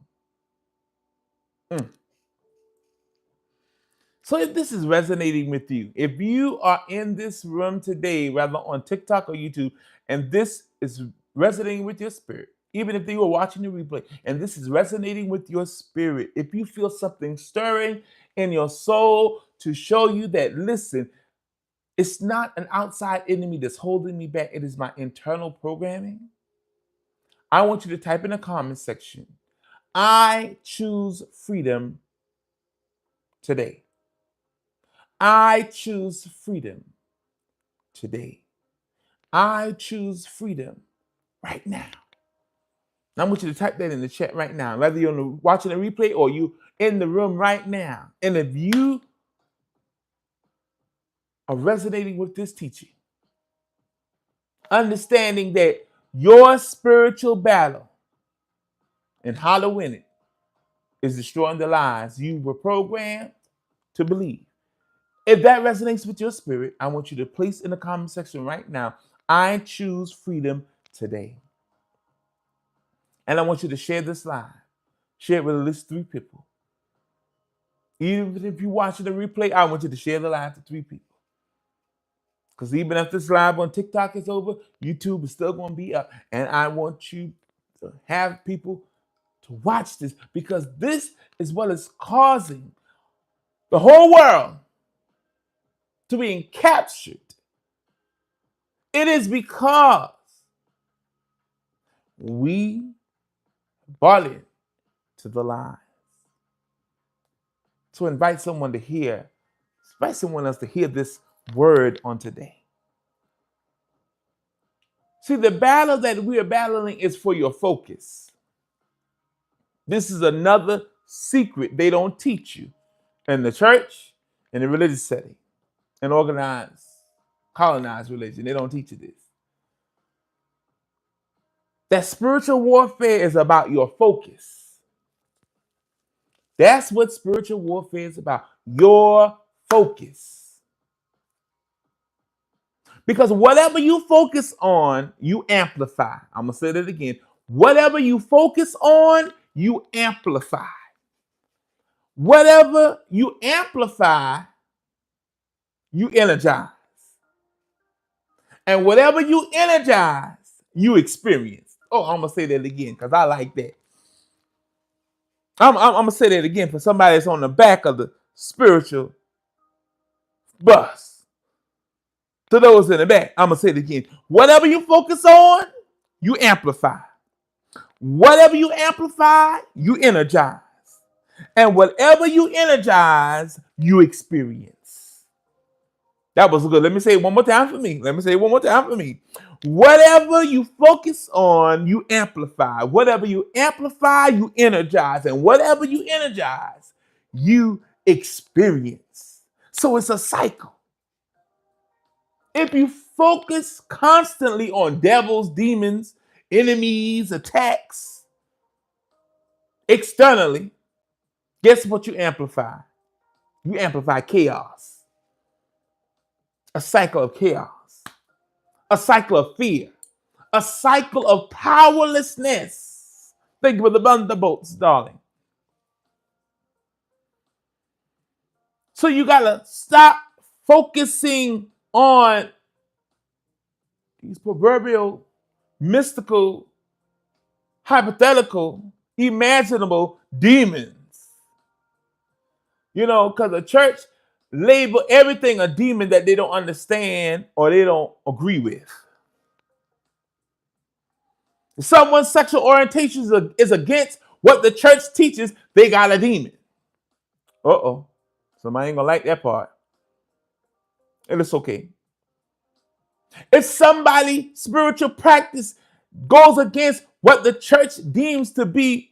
So if this is resonating with you, if you are in this room today, rather on TikTok or YouTube, and this is resonating with your spirit, even if you are watching the replay, and this is resonating with your spirit, if you feel something stirring in your soul to show you that, listen, it's not an outside enemy that's holding me back, it is my internal programming, I want you to type in the comment section, I choose freedom today. I choose freedom today. I choose freedom right now. I want you to type that in the chat right now, whether you're watching a replay or you in the room right now. And if you are resonating with this teaching, understanding that your spiritual battle and how to win it is destroying the lies you were programmed to believe. If that resonates with your spirit, I want you to place in the comment section right now, I choose freedom today. And I want you to share this live. Share it with at least 3 people. Even if you're watching the replay, I want you to share the live to 3 people. Because even if this live on TikTok is over, YouTube is still going to be up. And I want you to have people to watch this, because this is what is causing the whole world to be captured. It is because we bought into the lies. So invite someone else to hear this word on today. See, the battle that we are battling is for your focus. This is another secret they don't teach you in the church, in the religious setting, in organized, colonized religion. They don't teach you this. That spiritual warfare is about your focus. That's what spiritual warfare is about. Your focus. Because whatever you focus on, you amplify. I'm going to say that again. Whatever you focus on, you amplify. Whatever you amplify, you energize. And whatever you energize, you experience. Oh, I'm going to say that again because I like that. I'm going to say that again for somebody that's on the back of the spiritual bus. To those in the back, I'm going to say it again. Whatever you focus on, you amplify. Whatever you amplify, you energize. And whatever you energize, you experience. That was good. Let me say it one more time for me. Whatever you focus on, you amplify. Whatever you amplify, you energize. And whatever you energize, you experience. So it's a cycle. If you focus constantly on devils, demons, enemies, attacks, externally, guess what you amplify? You amplify chaos. A cycle of chaos. A cycle of fear. A cycle of powerlessness. Think of the thunderbolts, darling. So you got to stop focusing on these proverbial, mystical, hypothetical, imaginable demons. You know, because the church label everything a demon that they don't understand or they don't agree with. If someone's sexual orientation is against what the church teaches, they got a demon. Uh-oh. Somebody ain't gonna like that part. And it's okay. If somebody's spiritual practice goes against what the church deems to be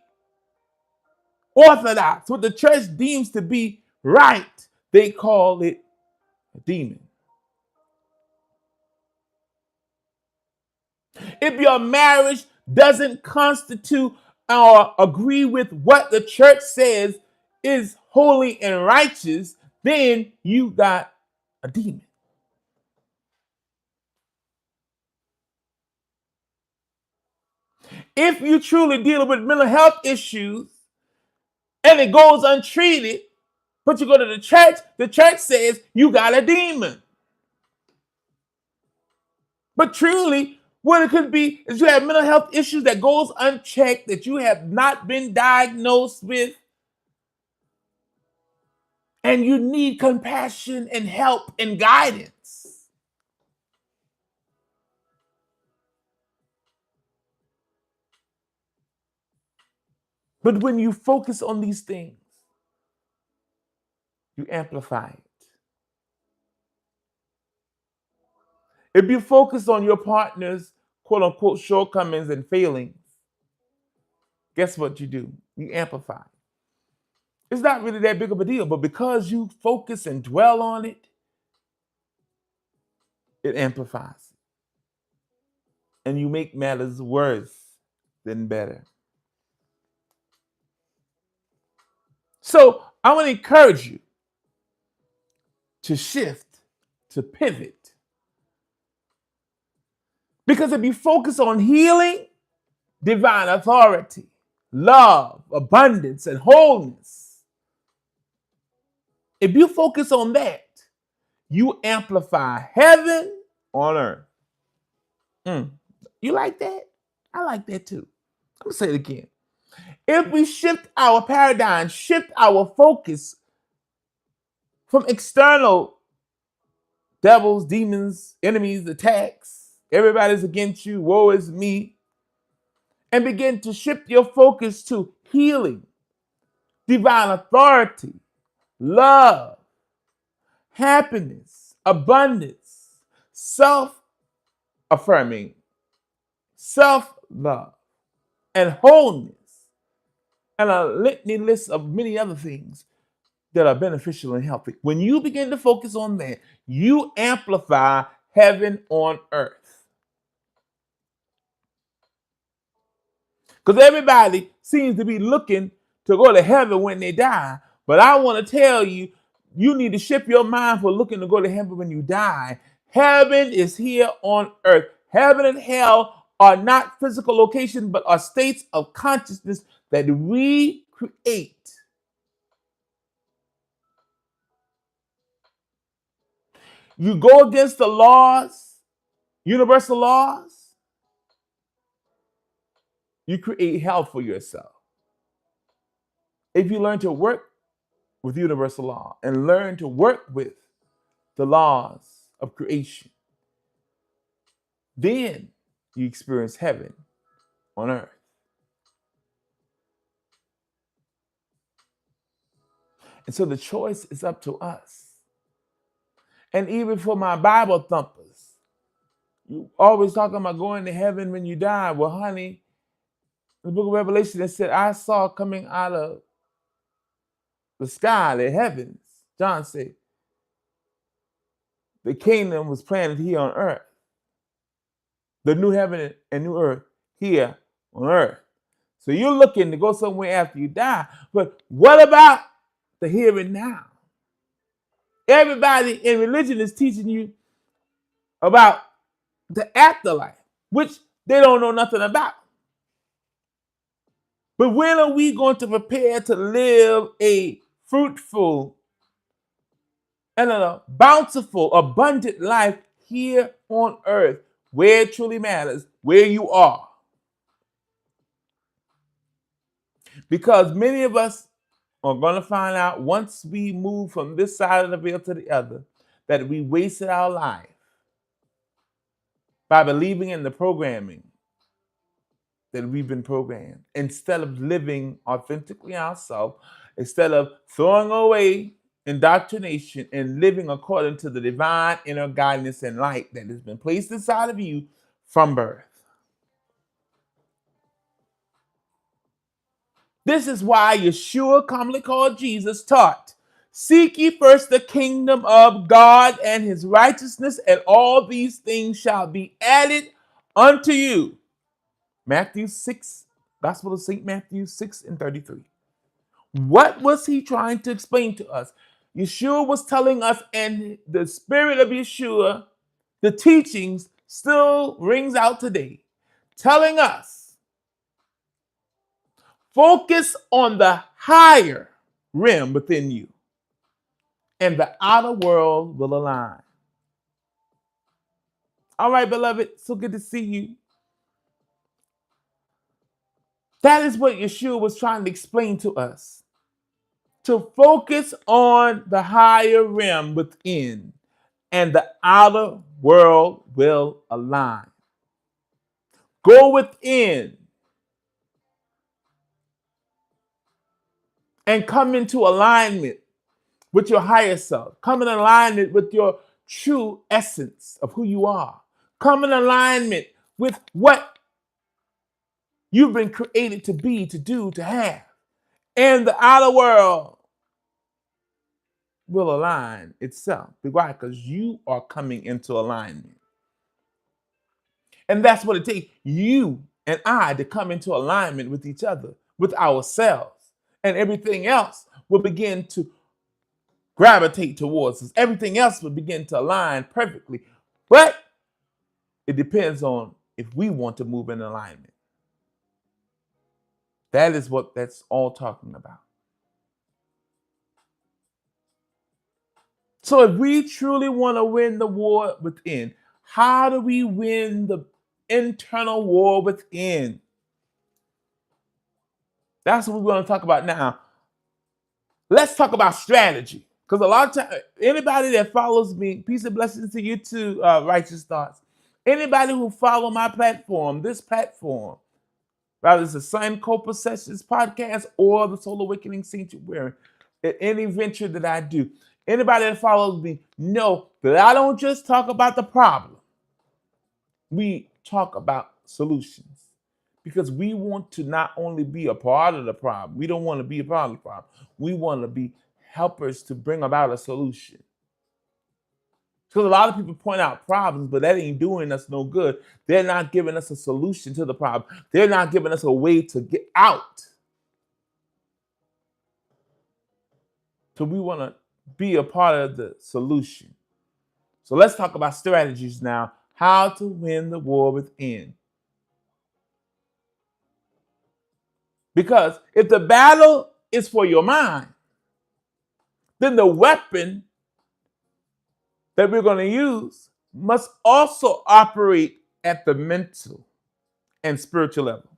orthodox, what the church deems to be right, they call it a demon. If your marriage doesn't constitute or agree with what the church says is holy and righteous, then you got a demon. If you truly deal with mental health issues and it goes untreated, but you go to the church says you got a demon. But truly, what it could be is you have mental health issues that goes unchecked, that you have not been diagnosed with, and you need compassion and help and guidance. But when you focus on these things, you amplify it. If you focus on your partner's quote unquote shortcomings and failings, guess what you do? You amplify. It's not really that big of a deal, but because you focus and dwell on it, it amplifies. And you make matters worse than better. So I want to encourage you to shift, to pivot. Because if you focus on healing, divine authority, love, abundance, and wholeness, if you focus on that, you amplify heaven on earth. You like that? I like that too. I'm going to say it again. If we shift our paradigm, shift our focus from external devils, demons, enemies, attacks, everybody's against you, woe is me, and begin to shift your focus to healing, divine authority, love, happiness, abundance, self-affirming, self-love, and wholeness, and a litany list of many other things that are beneficial and healthy. When you begin to focus on that, you amplify heaven on earth. Because everybody seems to be looking to go to heaven when they die. But I want to tell you, you need to shift your mind for looking to go to heaven when you die. Heaven is here on earth. Heaven and hell are not physical locations, but are states of consciousness that we create. You go against the laws, universal laws, you create hell for yourself. If you learn to work with universal law and learn to work with the laws of creation, then you experience heaven on earth. And so the choice is up to us. And even for my Bible thumpers, you always talking about going to heaven when you die. Well, honey, the book of Revelation, it said, I saw coming out of the sky, the heavens, John said, the kingdom was planted here on earth. The new heaven and new earth here on earth. So you're looking to go somewhere after you die. But what about the here and now? Everybody in religion is teaching you about the afterlife, which they don't know nothing about. But when are we going to prepare to live a fruitful and a bountiful, abundant life here on earth, where it truly matters, where you are? Because many of us are going to find out once we move from this side of the veil to the other that we wasted our life by believing in the programming that we've been programmed, instead of living authentically ourselves, instead of throwing away indoctrination and living according to the divine inner guidance and light that has been placed inside of you from birth. This is why Yeshua, commonly called Jesus, taught, seek ye first the kingdom of God and his righteousness, and all these things shall be added unto you. Matthew 6, Gospel of St. Matthew 6:33. What was he trying to explain to us? Yeshua was telling us, and the spirit of Yeshua, the teachings still rings out today, telling us, focus on the higher rim within you, and the outer world will align. All right, beloved, so good to see you. That is what Yeshua was trying to explain to us. To focus on the higher rim within, and the outer world will align. Go within and come into alignment with your higher self. Come in alignment with your true essence of who you are. Come in alignment with what you've been created to be, to do, to have. And the outer world will align itself. Why? Because you are coming into alignment. And that's what it takes, you and I, to come into alignment with each other, with ourselves. And everything else will begin to gravitate towards us. Everything else will begin to align perfectly. But it depends on if we want to move in alignment. That is what that's all talking about. So if we truly want to win the war within, how do we win the internal war within? That's what we're going to talk about now. Let's talk about strategy. Because a lot of times, anybody that follows me, peace and blessings to you too, Righteous Thoughts. Anybody who follow my platform, this platform, whether it's the Sun Copa Sessions podcast or the Soul Awakening Sanctuary, at any venture that I do, anybody that follows me know that I don't just talk about the problem. We talk about solutions. Because we want to not only be a part of the problem, we don't want to be a part of the problem. We want to be helpers to bring about a solution. Because a lot of people point out problems, but that ain't doing us no good. They're not giving us a solution to the problem. They're not giving us a way to get out. So we want to be a part of the solution. So let's talk about strategies now. How to win the war within. Because if the battle is for your mind, then the weapon that we're going to use must also operate at the mental and spiritual level.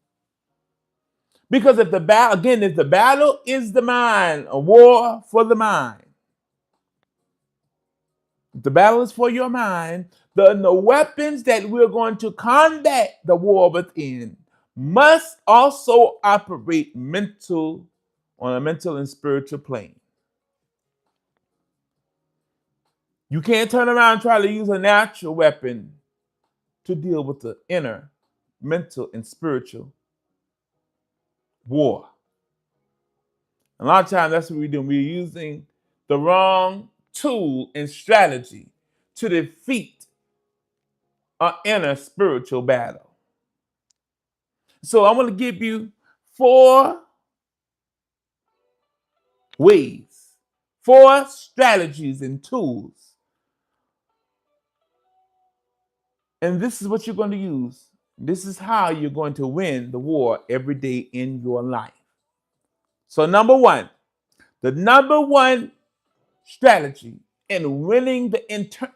Because if the battle is the mind, a war for the mind, if the battle is for your mind, the weapons that we're going to combat the war within must also operate on a mental and spiritual plane. You can't turn around and try to use a natural weapon to deal with the inner mental and spiritual war. A lot of times that's what we're doing. We're using the wrong tool and strategy to defeat our inner spiritual battle. So I'm going to give you 4 ways, 4 strategies and tools. And this is what you're going to use. This is how you're going to win the war every day in your life. So number 1, the number 1 strategy in winning the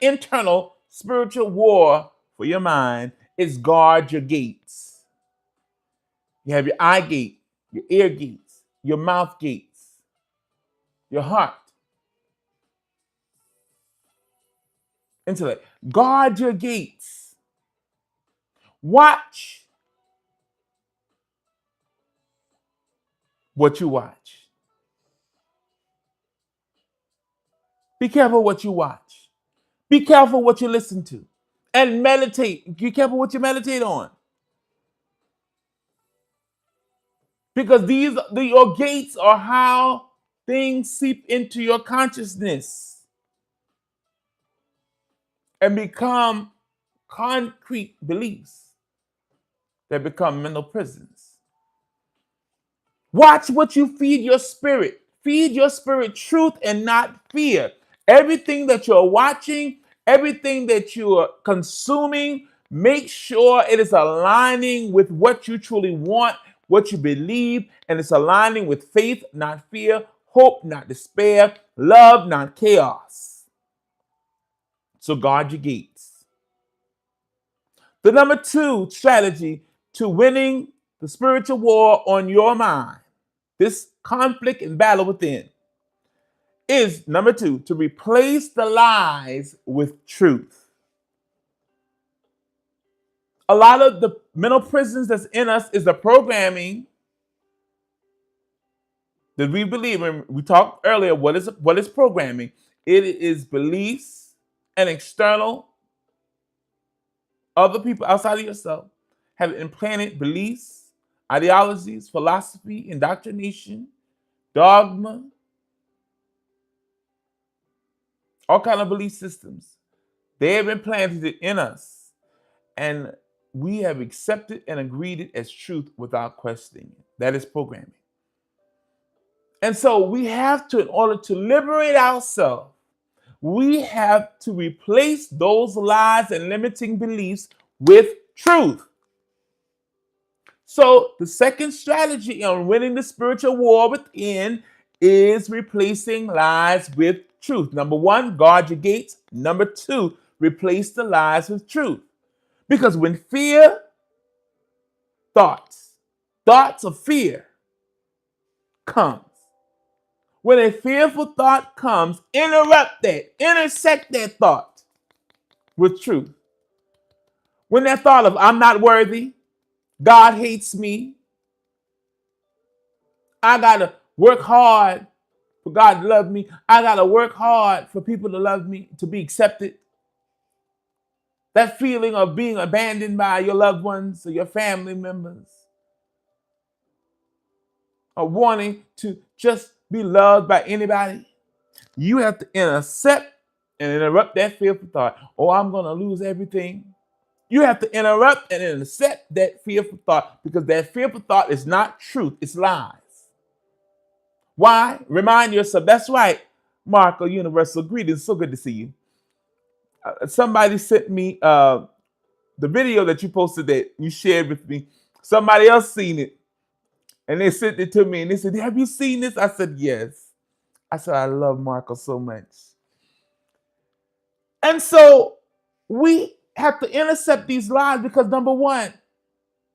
internal spiritual war for your mind is guard your gates. You have your eye gate, your ear gates, your mouth gates, your heart, intellect. Guard your gates. Watch what you watch. Be careful what you watch. Be careful what you listen to. And meditate. Be careful what you meditate on. Because your gates are how things seep into your consciousness and become concrete beliefs that become mental prisons. Watch what you feed your spirit. Feed your spirit truth and not fear. Everything that you're watching, everything that you're consuming, make sure it is aligning with what you truly want, what you believe, and it's aligning with faith, not fear, hope, not despair, love, not chaos. So guard your gates. The number 2 strategy to winning the spiritual war on your mind, this conflict and battle within, is number 2, to replace the lies with truth. A lot of the mental prisons that's in us is the programming that we believe in. We talked earlier, what is programming? It is beliefs and external, other people outside of yourself have implanted beliefs, ideologies, philosophy, indoctrination, dogma, all kind of belief systems. They have implanted it in us, and we have accepted and agreed it as truth without questioning it. That is programming. And so we have to, in order to liberate ourselves, we have to replace those lies and limiting beliefs with truth. So the second strategy on winning the spiritual war within is replacing lies with truth. Number 1, guard your gates. Number 2, replace the lies with truth. Because when fear, thoughts of fear comes, when a fearful thought comes, intersect that thought with truth. When that thought of I'm not worthy, God hates me, I gotta work hard for God to love me, I gotta work hard for people to love me, to be accepted. That feeling of being abandoned by your loved ones or your family members, or wanting to just be loved by anybody, you have to intercept and interrupt that fearful thought. Oh, I'm going to lose everything. You have to interrupt and intercept that fearful thought, because that fearful thought is not truth, it's lies. Why? Remind yourself. That's right, Marco, universal greetings. So good to see you. Somebody sent me the video that you posted that you shared with me. Somebody else seen it, and they sent it to me, and they said, have you seen this? I said, yes. I said, I love Marco so much. And so we have to intercept these lies, because number one,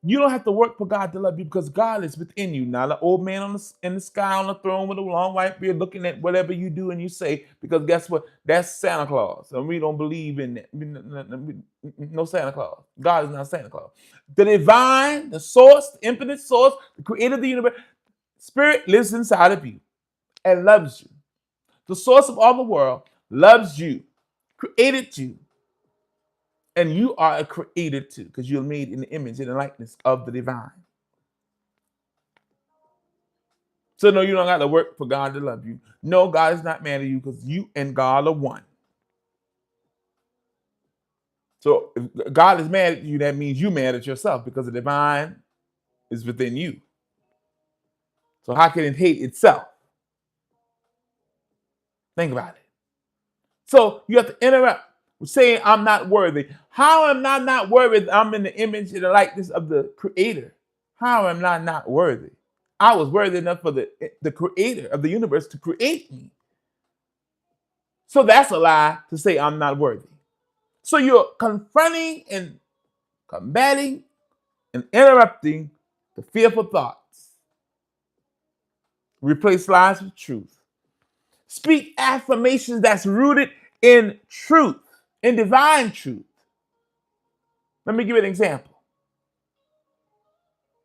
you don't have to work for God to love you, because God is within you. Not an old man in the sky on the throne with a long white beard looking at whatever you do and you say, because guess what? That's Santa Claus. And we don't believe in that. No Santa Claus. God is not Santa Claus. The divine, the source, the infinite source, the creator of the universe, Spirit lives inside of you and loves you. The source of all the world loves you, created you. And you are a creator too, because you're made in the image and the likeness of the divine. So no, you don't got to work for God to love you. No, God is not mad at you, because you and God are one. So if God is mad at you, that means you're mad at yourself, because the divine is within you. So how can it hate itself? Think about it. So you have to interrupt saying, I'm not worthy. How am I not worthy? I'm in the image and the likeness of the creator. How am I not worthy? I was worthy enough for the creator of the universe to create me. So that's a lie to say I'm not worthy. So you're confronting and combating and interrupting the fearful thoughts. Replace lies with truth. Speak affirmations that's rooted in truth, in divine truth. Let me give you an example.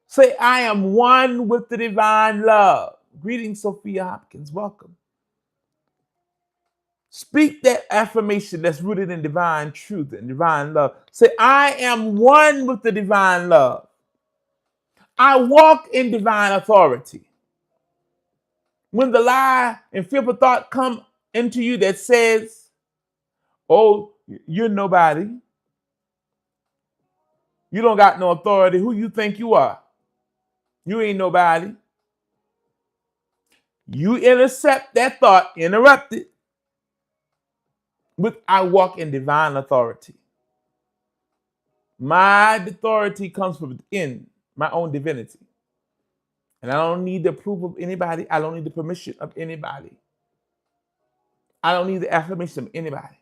Say, I am one with the divine love. Greetings, Sophia Hopkins. Welcome. Speak that affirmation that's rooted in divine truth and divine love. Say, I am one with the divine love. I walk in divine authority. When the lie and fearful thought come into you that says, oh, you're nobody, you don't got no authority, who you think you are? You ain't nobody. You intercept that thought, interrupt it with, I walk in divine authority. My authority comes from within my own divinity. And I don't need the approval of anybody. I don't need the permission of anybody. I don't need the affirmation of anybody.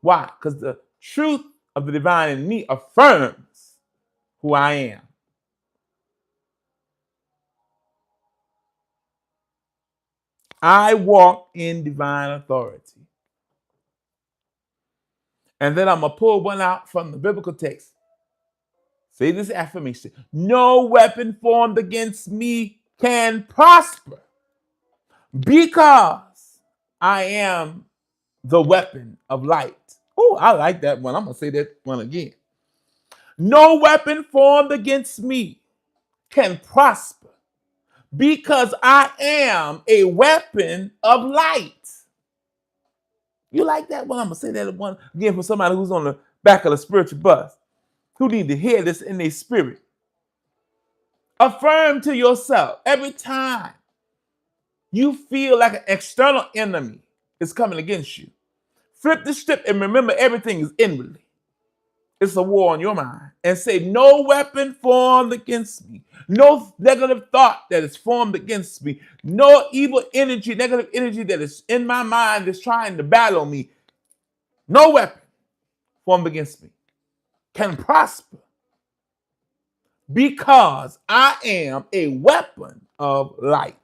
Why? Because the truth of the divine in me affirms who I am. I walk in divine authority. And then I'm going to pull one out from the biblical text. Say this affirmation. No weapon formed against me can prosper, because I am the weapon of light. Oh, I like that one. I'm going to say that one again. No weapon formed against me can prosper, because I am a weapon of light. You like that one? I'm going to say that one again for somebody who's on the back of the spiritual bus, who need to hear this in their spirit. Affirm to yourself every time you feel like an external enemy is coming against you. Flip the script and remember, everything is inwardly. It's a war on your mind. And say, no weapon formed against me. No negative thought that is formed against me. No evil energy, negative energy that is in my mind that's trying to battle me. No weapon formed against me can prosper, because I am a weapon of light.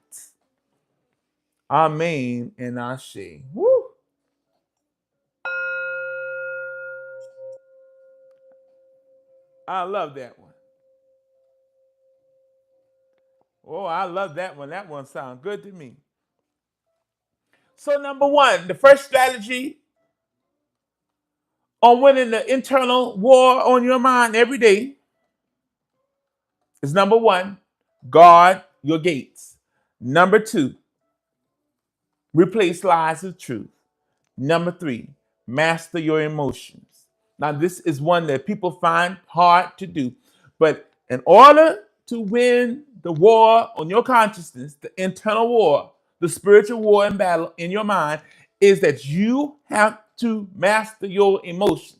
Amen and Ashe. Woo. I love that one. Oh, I love that one. That one sounds good to me. So number one, the first strategy on winning the internal war on your mind every day is, number one, guard your gates. Number two, replace lies with truth. Number three, master your emotions. Now, this is one that people find hard to do, but in order to win the war on your consciousness, the internal war, the spiritual war and battle in your mind, is that you have to master your emotions.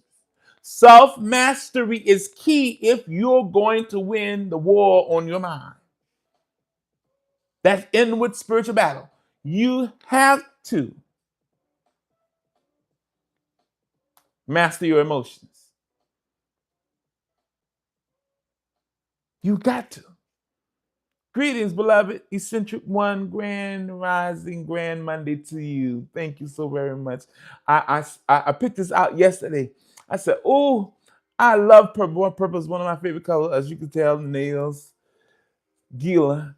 Self mastery is key if you're going to win the war on your mind. That's inward spiritual battle. You have to master your emotions. You got to. Greetings, beloved. Eccentric One, Grand Rising, Grand Monday to you. Thank you so very much. I picked this out yesterday. I said, oh, I love purple. Purple is one of my favorite colors, as you can tell, nails, Gila.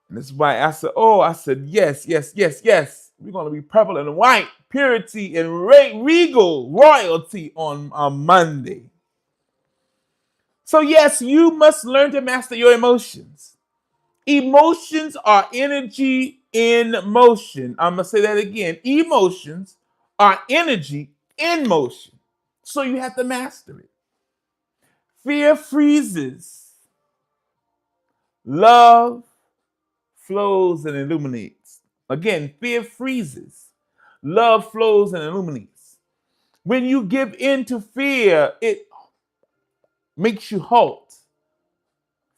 And that's why I said, yes, yes, yes, yes. We're going to be purple and white, purity and regal royalty on Monday. So, yes, you must learn to master your emotions. Emotions are energy in motion. I'm going to say that again. Emotions are energy in motion. So, you have to master it. Fear freezes. Love flows and illuminates. Again, fear freezes. Love flows and illuminates. When you give in to fear, it makes you halt.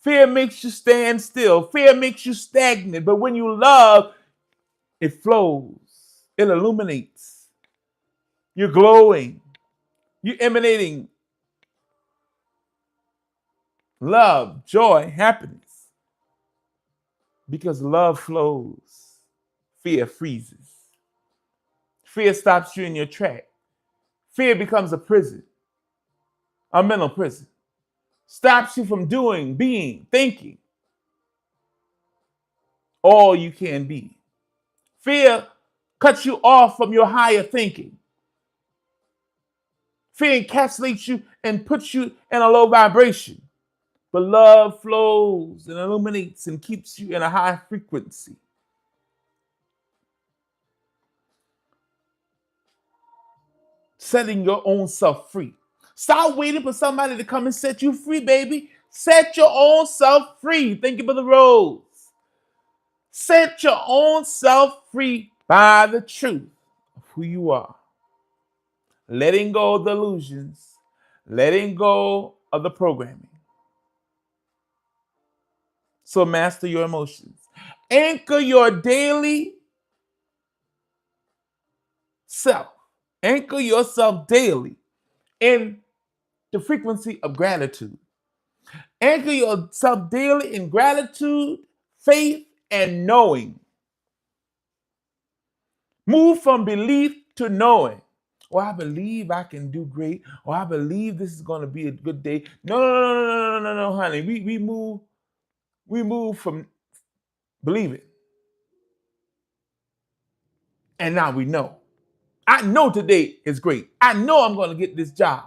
Fear makes you stand still. Fear makes you stagnant. But when you love, it flows. It illuminates. You're glowing. You're emanating love, joy, happiness. Because love flows, fear freezes. Fear stops you in your track. Fear becomes a prison, a mental prison. Stops you from doing, being, thinking all you can be. Fear cuts you off from your higher thinking. Fear encapsulates you and puts you in a low vibration. But love flows and illuminates and keeps you in a high frequency. Setting your own self free. Stop waiting for somebody to come and set you free, baby. Set your own self free. Thank you for the rose. Set your own self free by the truth of who you are. Letting go of the illusions, letting go of the programming. So master your emotions. Anchor your daily self. Anchor yourself daily in the frequency of gratitude. Anchor yourself daily in gratitude, faith, and knowing. Move from belief to knowing. Oh, I believe I can do great. Oh, I believe this is going to be a good day. No, honey. We move from believing. And now we know. I know today is great. I know I'm going to get this job.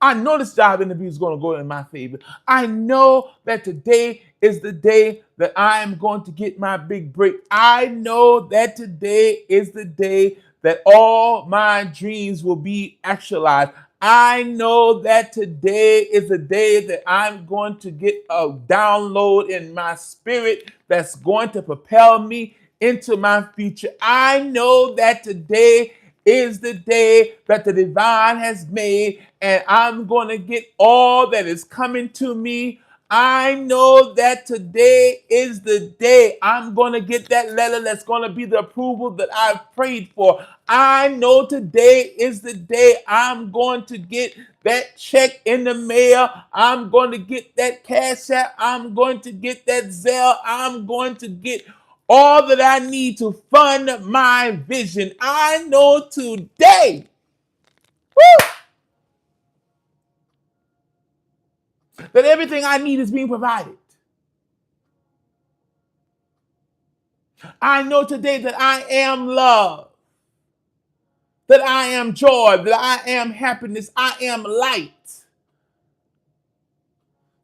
I know this job interview is going to go in my favor. I know that today is the day that I am going to get my big break. I know that today is the day that all my dreams will be actualized. I know that today is the day that I'm going to get a download in my spirit that's going to propel me into my future. I know that today is the day that the divine has made, and I'm going to get all that is coming to me. I know that today is the day I'm going to get that letter that's going to be the approval that I've prayed for. I know today is the day I'm going to get that check in the mail. I'm going to get that CashApp. I'm going to get that Zelle. I'm going to get all that I need to fund my vision. I know today, woo, that everything I need is being provided. I know today that I am love, that I am joy, that I am happiness, I am light,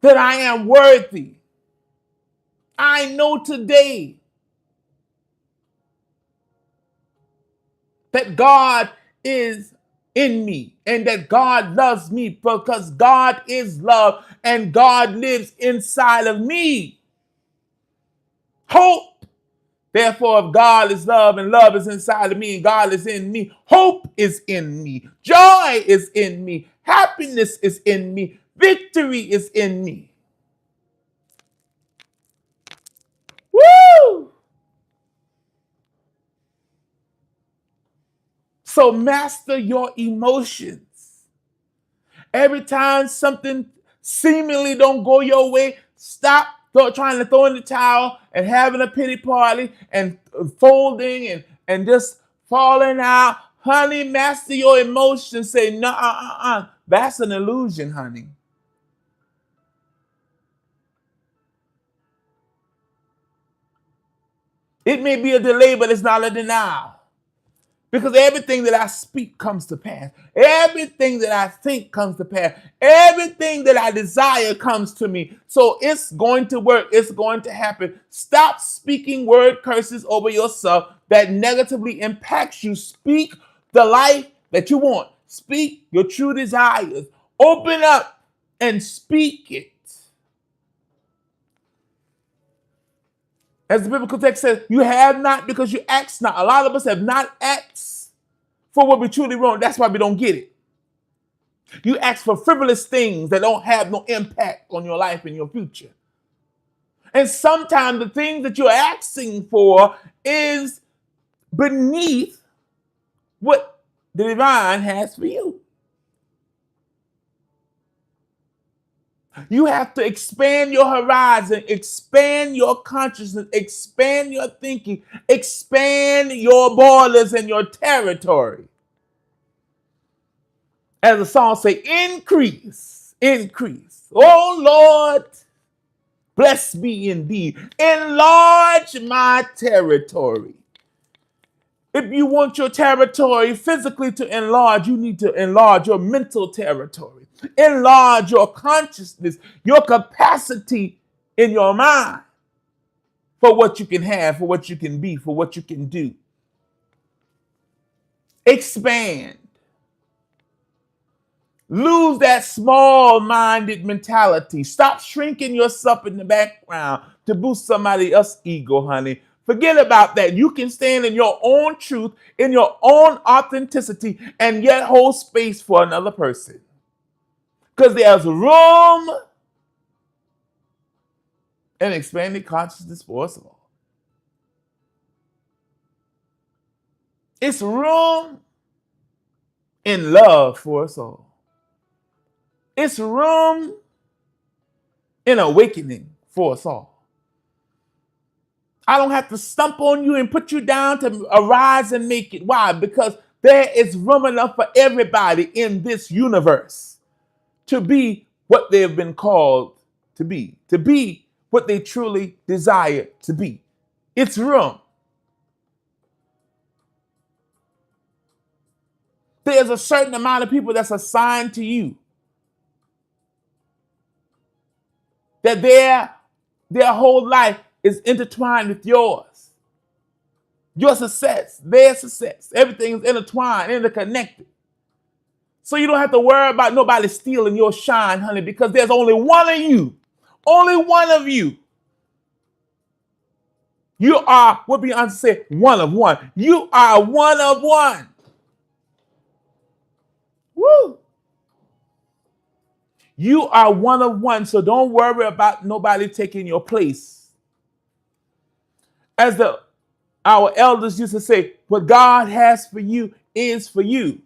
that I am worthy. I know today that God is in me and that God loves me because God is love and God lives inside of me. Hope. Therefore, if God is love and love is inside of me and God is in me, hope is in me. Joy is in me. Happiness is in me. Victory is in me. Woo! So master your emotions. Every time something seemingly don't go your way, stop trying to throw in the towel and having a pity party and folding and just falling out. Honey, master your emotions. Say, no, that's an illusion, honey. It may be a delay, but it's not a denial. Because everything that I speak comes to pass. Everything that I think comes to pass. Everything that I desire comes to me. So it's going to work. It's going to happen. Stop speaking word curses over yourself that negatively impacts you. Speak the life that you want. Speak your true desires. Open up and speak it. As the biblical text says, you have not because you ask not. A lot of us have not asked for what we truly want. That's why we don't get it. You ask for frivolous things that don't have no impact on your life and your future. And sometimes the things that you're asking for is beneath what the divine has for you. You have to expand your horizon, expand your consciousness, expand your thinking, expand your borders and your territory. As the song say, increase, increase. Oh Lord, bless me indeed. Enlarge my territory. If you want your territory physically to enlarge, you need to enlarge your mental territory. Enlarge your consciousness, your capacity in your mind for what you can have, for what you can be, for what you can do. Expand. Lose that small-minded mentality. Stop shrinking yourself in the background to boost somebody else's ego, honey. Forget about that. You can stand in your own truth, in your own authenticity, and yet hold space for another person. Because there's room in expanded consciousness for us all. It's room in love for us all. It's room in awakening for us all. I don't have to stump on you and put you down to arise and make it. Why? Because there is room enough for everybody in this universe to be what they have been called to be what they truly desire to be. It's room. There's a certain amount of people that's assigned to you that their whole life is intertwined with yours. Your success, their success, everything's intertwined, interconnected. So you don't have to worry about nobody stealing your shine, honey, because there's only one of you. Only one of you. You are, what Beyonce said, one of one. You are one of one. Woo! You are one of one, so don't worry about nobody taking your place. As our elders used to say, what God has for you is for you.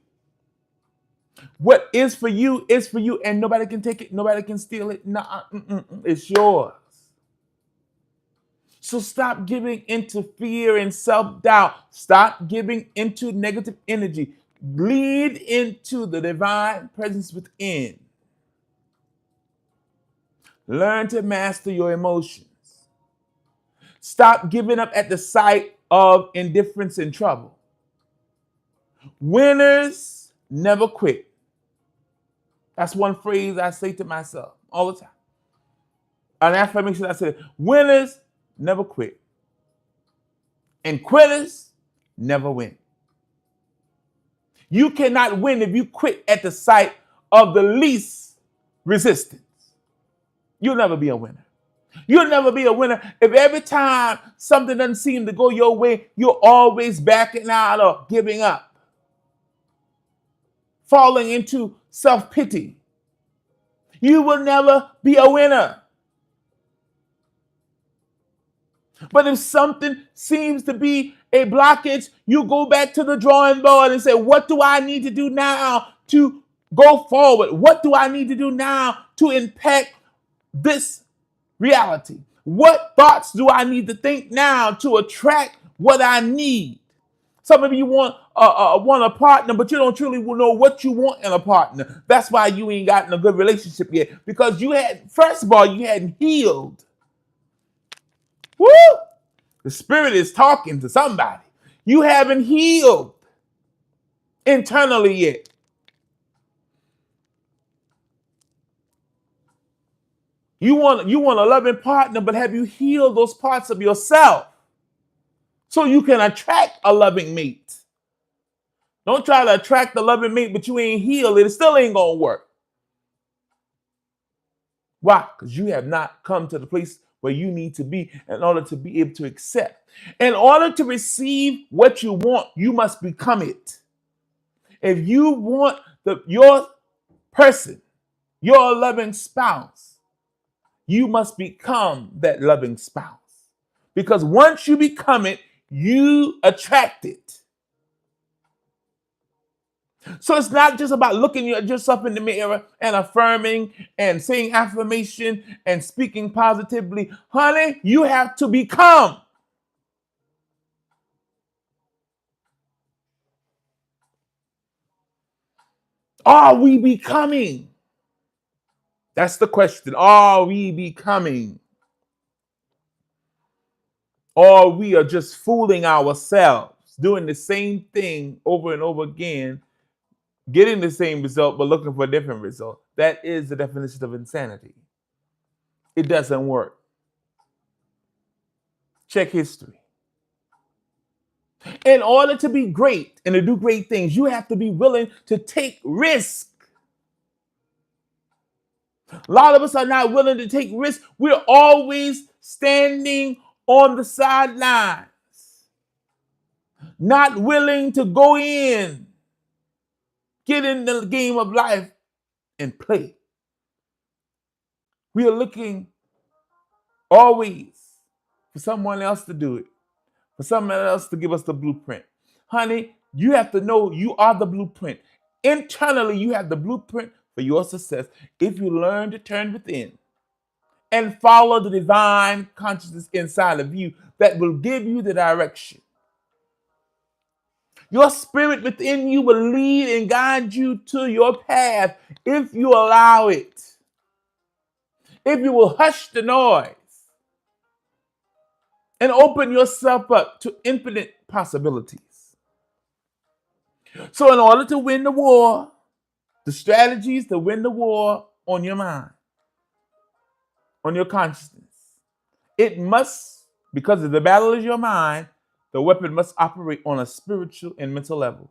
What is for you is for you, and nobody can take it, nobody can steal it. It's yours. So stop giving into fear and self-doubt. Stop giving into negative energy. Lead into the divine presence within. Learn to master your emotions. Stop giving up at the sight of indifference and trouble. Winners never quit. That's one phrase I say to myself all the time. An affirmation I say, winners never quit. And quitters never win. You cannot win if you quit at the sight of the least resistance. You'll never be a winner. You'll never be a winner if every time something doesn't seem to go your way, you're always backing out or giving up, falling into self-pity. You will never be a winner. But if something seems to be a blockage, you go back to the drawing board and say, what do I need to do now to go forward? What do I need to do now to impact this reality? What thoughts do I need to think now to attract what I need? Some of you want a partner, but you don't truly know what you want in a partner. That's why you ain't gotten a good relationship yet. Because first of all, you hadn't healed. Woo! The Spirit is talking to somebody. You haven't healed internally yet. You want a loving partner, but have you healed those parts of yourself so you can attract a loving mate? Don't try to attract a loving mate, but you ain't healed it. It still ain't going to work. Why? Because you have not come to the place where you need to be in order to be able to accept. In order to receive what you want, you must become it. If you want your person, your loving spouse, you must become that loving spouse. Because once you become it, you attract it. So it's not just about looking at yourself in the mirror and affirming and saying affirmation and speaking positively. Honey, you have to become. Are we becoming? That's the question. Are we becoming? Or we are just fooling ourselves, doing the same thing over and over again, getting the same result, but looking for a different result. That is the definition of insanity. It doesn't work. Check history. In order to be great and to do great things, you have to be willing to take risk. A lot of us are not willing to take risks. We're always standing on the sidelines, not willing to go in, get in the game of life and play. We are looking always for someone else to do it, for someone else to give us the blueprint. Honey, you have to know you are the blueprint. Internally, you have the blueprint for your success if you learn to turn within and follow the divine consciousness inside of you that will give you the direction. Your spirit within you will lead and guide you to your path if you allow it. If you will hush the noise and open yourself up to infinite possibilities. So in order to win the war, the strategies to win the war on your mind, on your consciousness, it must, because of the battle is your mind, the weapon must operate on a spiritual and mental level.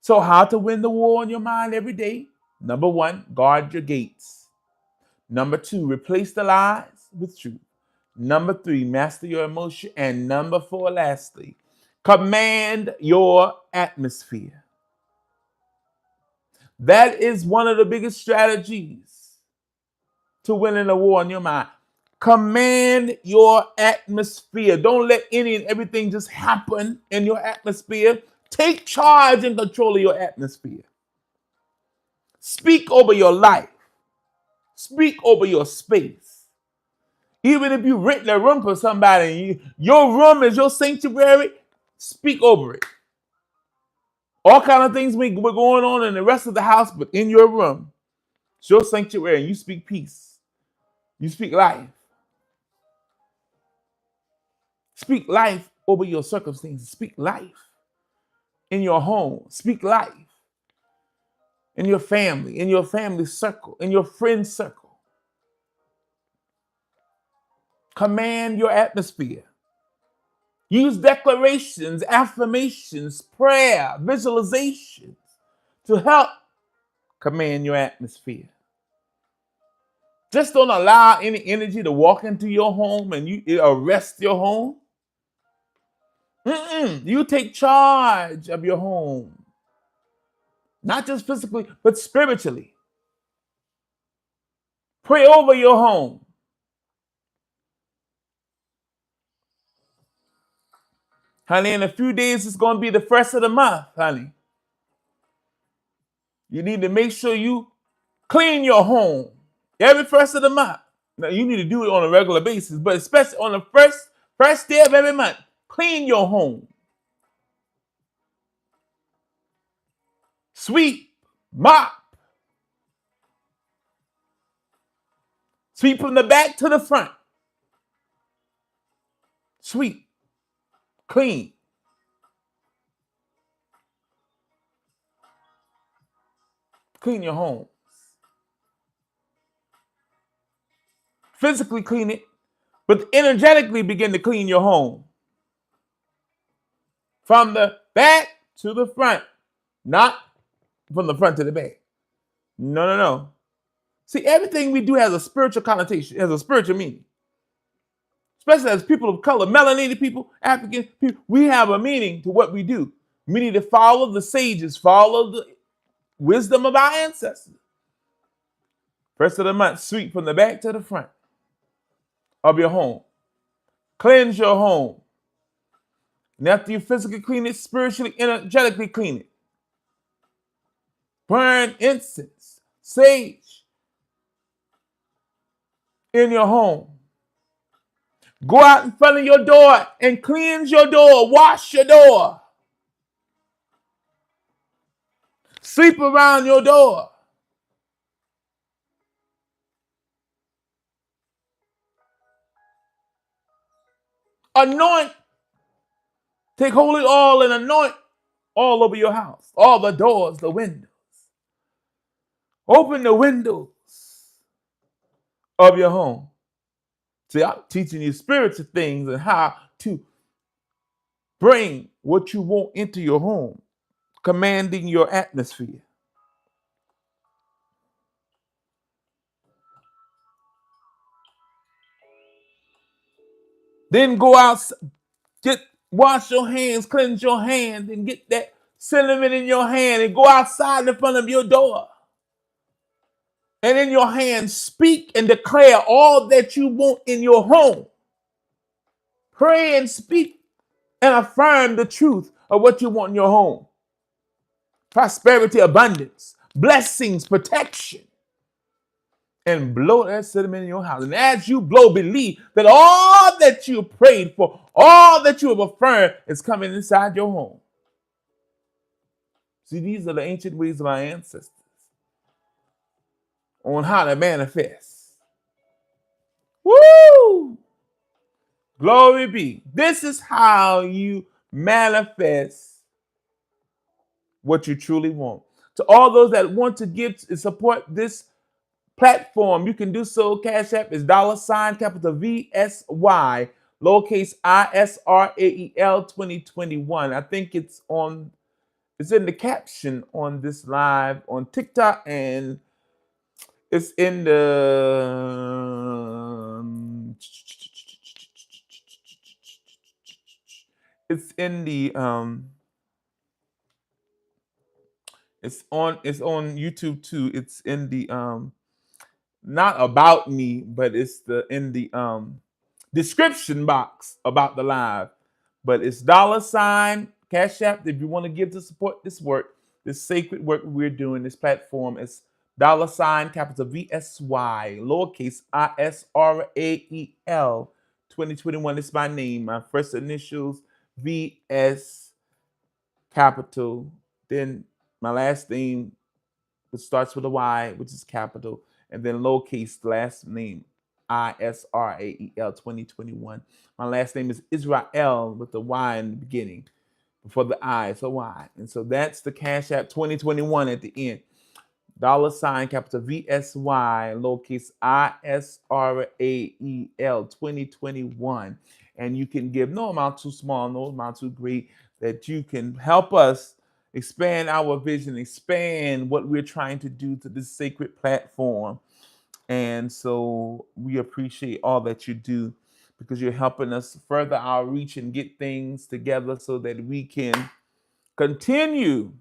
So how to win the war on your mind every day? Number 1, guard your gates. Number 2, replace the lies with truth. Number 3, master your emotion. And number 4, lastly, command your atmosphere. That is one of the biggest strategies to winning a war on your mind. Command your atmosphere. Don't let any and everything just happen in your atmosphere. Take charge and control of your atmosphere. Speak over your life. Speak over your space. Even if you rent a room for somebody, your room is your sanctuary, speak over it. All kind of things were going on in the rest of the house, but in your room, it's your sanctuary, and you speak peace. You speak life. Speak life over your circumstances. Speak life in your home. Speak life in your family circle, in your friend circle. Command your atmosphere. Use declarations, affirmations, prayer, visualizations to help command your atmosphere. Just don't allow any energy to walk into your home and it arrest your home. You take charge of your home, not just physically, but spiritually. Pray over your home. Honey, in a few days, it's going to be the first of the month, honey. You need to make sure you clean your home every first of the month. Now, you need to do it on a regular basis, but especially on the first day of every month, clean your home. Sweep, mop. Sweep from the back to the front. Sweep, clean. Clean your home. Physically clean it, but energetically begin to clean your home. From the back to the front, not from the front to the back. No. See, everything we do has a spiritual connotation, has a spiritual meaning. Especially as people of color, melanated people, African people, we have a meaning to what we do. We need to follow the sages, follow the wisdom of our ancestors. First of the month, sweep from the back to the front of your home. Cleanse your home. And after you physically clean it, spiritually, energetically clean it. Burn incense, sage in your home. Go out in front of your door and cleanse your door. Wash your door. Sweep around your door. Anoint. Take holy oil and anoint all over your house. All the doors, the windows. Open the windows of your home. See, I'm teaching you spiritual things and how to bring what you want into your home, commanding your atmosphere. Then go out, wash your hands, cleanse your hands, and get that cinnamon in your hand and go outside in front of your door. And in your hand, speak and declare all that you want in your home. Pray and speak and affirm the truth of what you want in your home. Prosperity, abundance, blessings, protection. And blow that cinnamon in your house. And as you blow, believe that all that you prayed for, all that you have affirmed is coming inside your home. See, these are the ancient ways of our ancestors on how to manifest. Woo! Glory be. This is how you manifest what you truly want. To all those that want to give and support this platform, you can do so. CashApp is $ capital VSY, lowercase ISRAEL 2021. I think it's in the caption on this live on TikTok, and it's in the it's on YouTube too. It's in the not about me, but it's in the description box about the live. But it's $ Cash App if you want to give to support this work, this sacred work we're doing, this platform. It's $ capital VSY, lowercase ISRAEL 2021. It's my name, my first initials, VS capital, then my last name, which starts with a Y, which is capital, and then lowercase last name, ISRAEL 2021. My last name is Israel with the Y in the beginning. Before the I, it's a Y. And so that's the Cash App 2021 at the end. $ capital VSY, lowercase ISRAEL 2021. And you can give no amount too small, no amount too great, that you can help us expand our vision, expand what we're trying to do to this sacred platform. And so we appreciate all that you do because you're helping us further our reach and get things together so that we can continue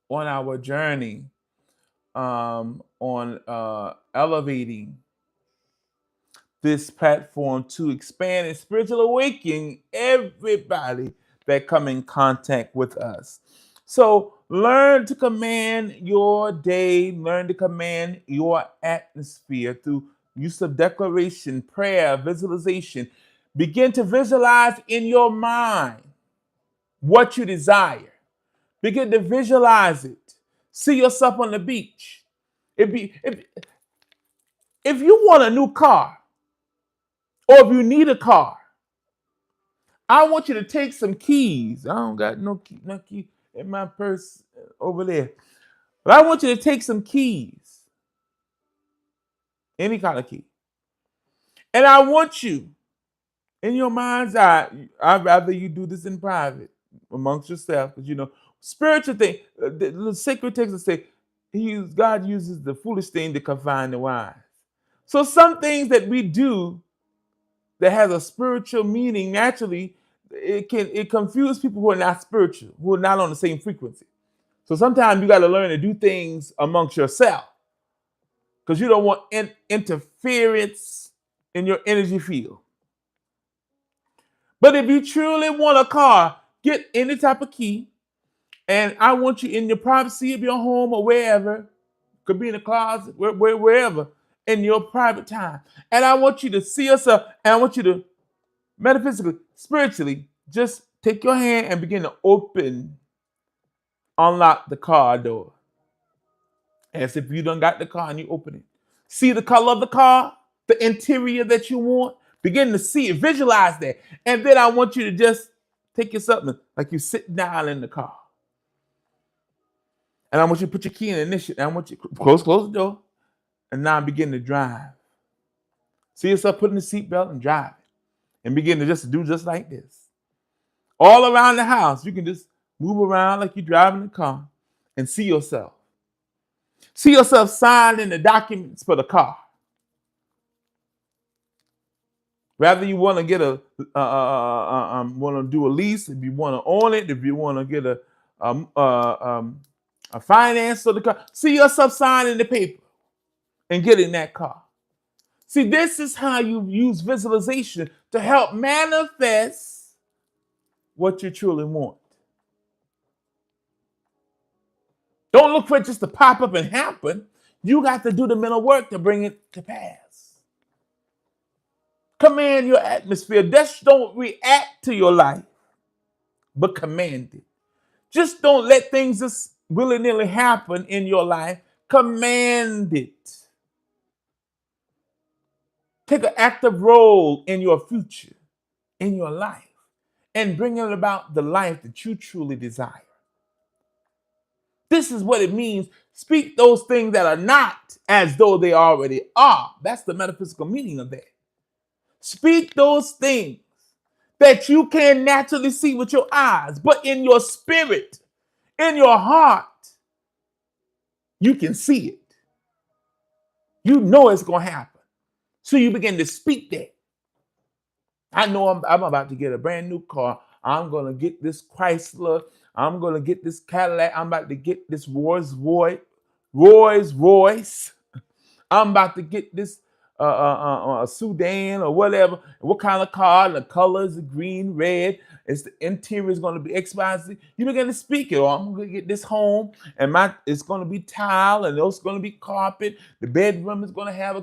on our journey on elevating this platform to expand and spiritual awakening everybody that come in contact with us. So learn to command your day, learn to command your atmosphere through use of declaration, prayer, visualization. Begin to visualize in your mind what you desire. Begin to visualize it. See yourself on the beach. If you want a new car, or if you need a car, I want you to take some keys. I don't got no key in my purse over there. But I want you to take some keys, any kind of key. And I want you, in your mind's eye, I'd rather you do this in private amongst yourself, because spiritual thing, the sacred text will say, God uses the foolish thing to confine the wise. So some things that we do that has a spiritual meaning, naturally, it confuses people who are not spiritual, who are not on the same frequency. So sometimes you got to learn to do things amongst yourself because you don't want interference in your energy field. But if you truly want a car, get any type of key, and I want you in your privacy of your home or wherever, could be in the closet, wherever, in your private time. And I want you to see yourself, and I want you to metaphysically, spiritually, just take your hand and begin to unlock the car door. As if you done got the car and you open it. See the color of the car, the interior that you want. Begin to see it, visualize that. And then I want you to just take yourself like you sit down in the car. And I want you to put your key in the ignition. And I want you to close the door. And now begin to drive. See yourself putting the seatbelt and driving. And begin to just do just like this. All around the house, you can just move around like you're driving the car and see yourself. See yourself signing the documents for the car. Whether you want to get want to do a lease, if you want to own it, if you want to get a finance for the car, see yourself signing the paper and getting that car. See, this is how you use visualization to help manifest what you truly want. Don't look for it just to pop up and happen. You got to do the mental work to bring it to pass. Command your atmosphere. Just don't react to your life, but command it. Just don't let things just willy-nilly happen in your life. Command it. Take an active role in your future, in your life, and bring it about the life that you truly desire. This is what it means. Speak those things that are not as though they already are. That's the metaphysical meaning of that. Speak those things that you can naturally see with your eyes, but in your spirit, in your heart, you can see it. You know it's going to happen. So you begin to speak that. I know I'm about to get a brand new car. I'm going to get this Chrysler. I'm going to get this Cadillac. I'm about to get this Rolls Royce. I'm about to get this Sudan or whatever. What kind of car? The colors are green, red. The interior is going to be X, Y, Z. You begin to speak it. Or I'm going to get this home, and it's going to be tile, and it's going to be carpet. The bedroom is going to have a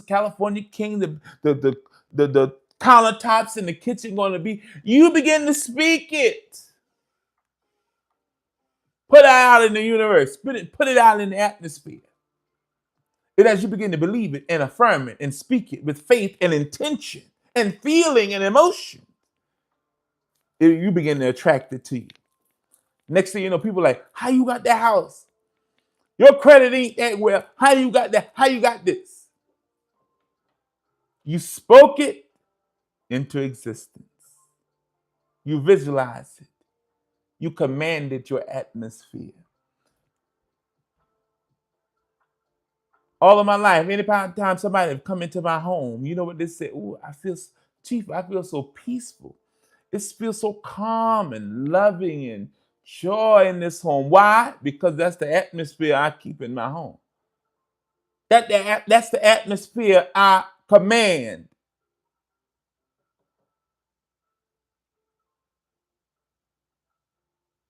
California king. The countertops in the kitchen going to be. You begin to speak it. Put it out in the universe. Put it out in the atmosphere. And as you begin to believe it and affirm it and speak it with faith and intention and feeling and emotion, you begin to attract it to you. Next thing you know, people are like, how you got that house? Your credit ain't that well. How you got that? How you got this? You spoke it into existence. You visualized it. You commanded your atmosphere. All of my life, any time somebody have come into my home, you know what they say? Ooh, Chief, I feel so peaceful. It feels so calm and loving and joy in this home. Why? Because that's the atmosphere I keep in my home. That's the atmosphere I command.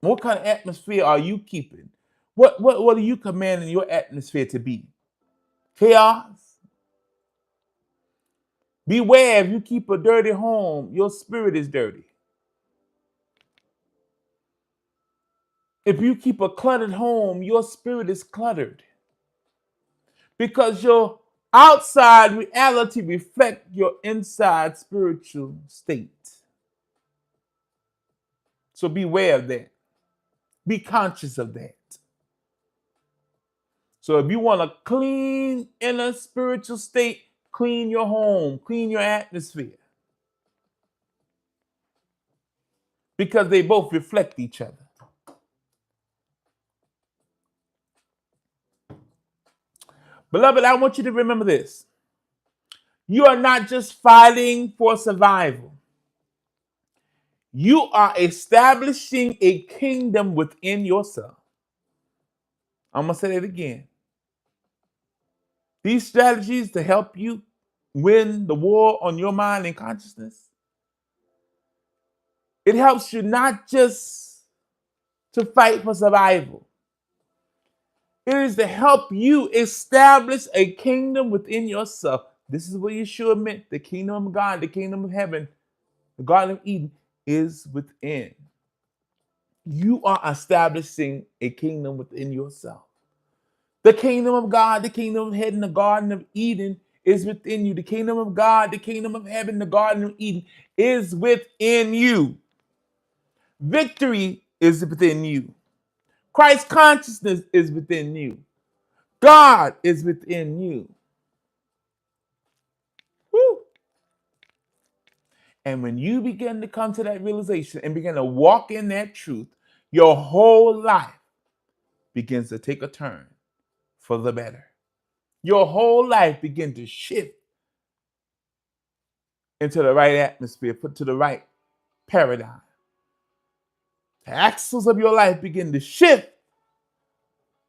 What kind of atmosphere are you keeping? What are you commanding your atmosphere to be? Chaos? Beware, if you keep a dirty home, your spirit is dirty. If you keep a cluttered home, your spirit is cluttered. Because your outside reality reflects your inside spiritual state. So beware of that. Be conscious of that. So if you want a clean inner spiritual state, clean your home, clean your atmosphere. Because they both reflect each other. Beloved, I want you to remember this. You are not just fighting for survival. You are establishing a kingdom within yourself. I'm going to say that again. These strategies to help you win the war on your mind and consciousness, it helps you not just to fight for survival. It is to help you establish a kingdom within yourself. This is what Yeshua meant. The kingdom of God, the kingdom of heaven, the Garden of Eden is within. You are establishing a kingdom within yourself. The kingdom of God, the kingdom of heaven, the Garden of Eden is within you. The kingdom of God, the kingdom of heaven, the Garden of Eden is within you. Victory is within you. Christ's consciousness is within you. God is within you. Woo. And when you begin to come to that realization and begin to walk in that truth, your whole life begins to take a turn for the better. Your whole life begins to shift into the right atmosphere, put to the right paradigm. The axles of your life begin to shift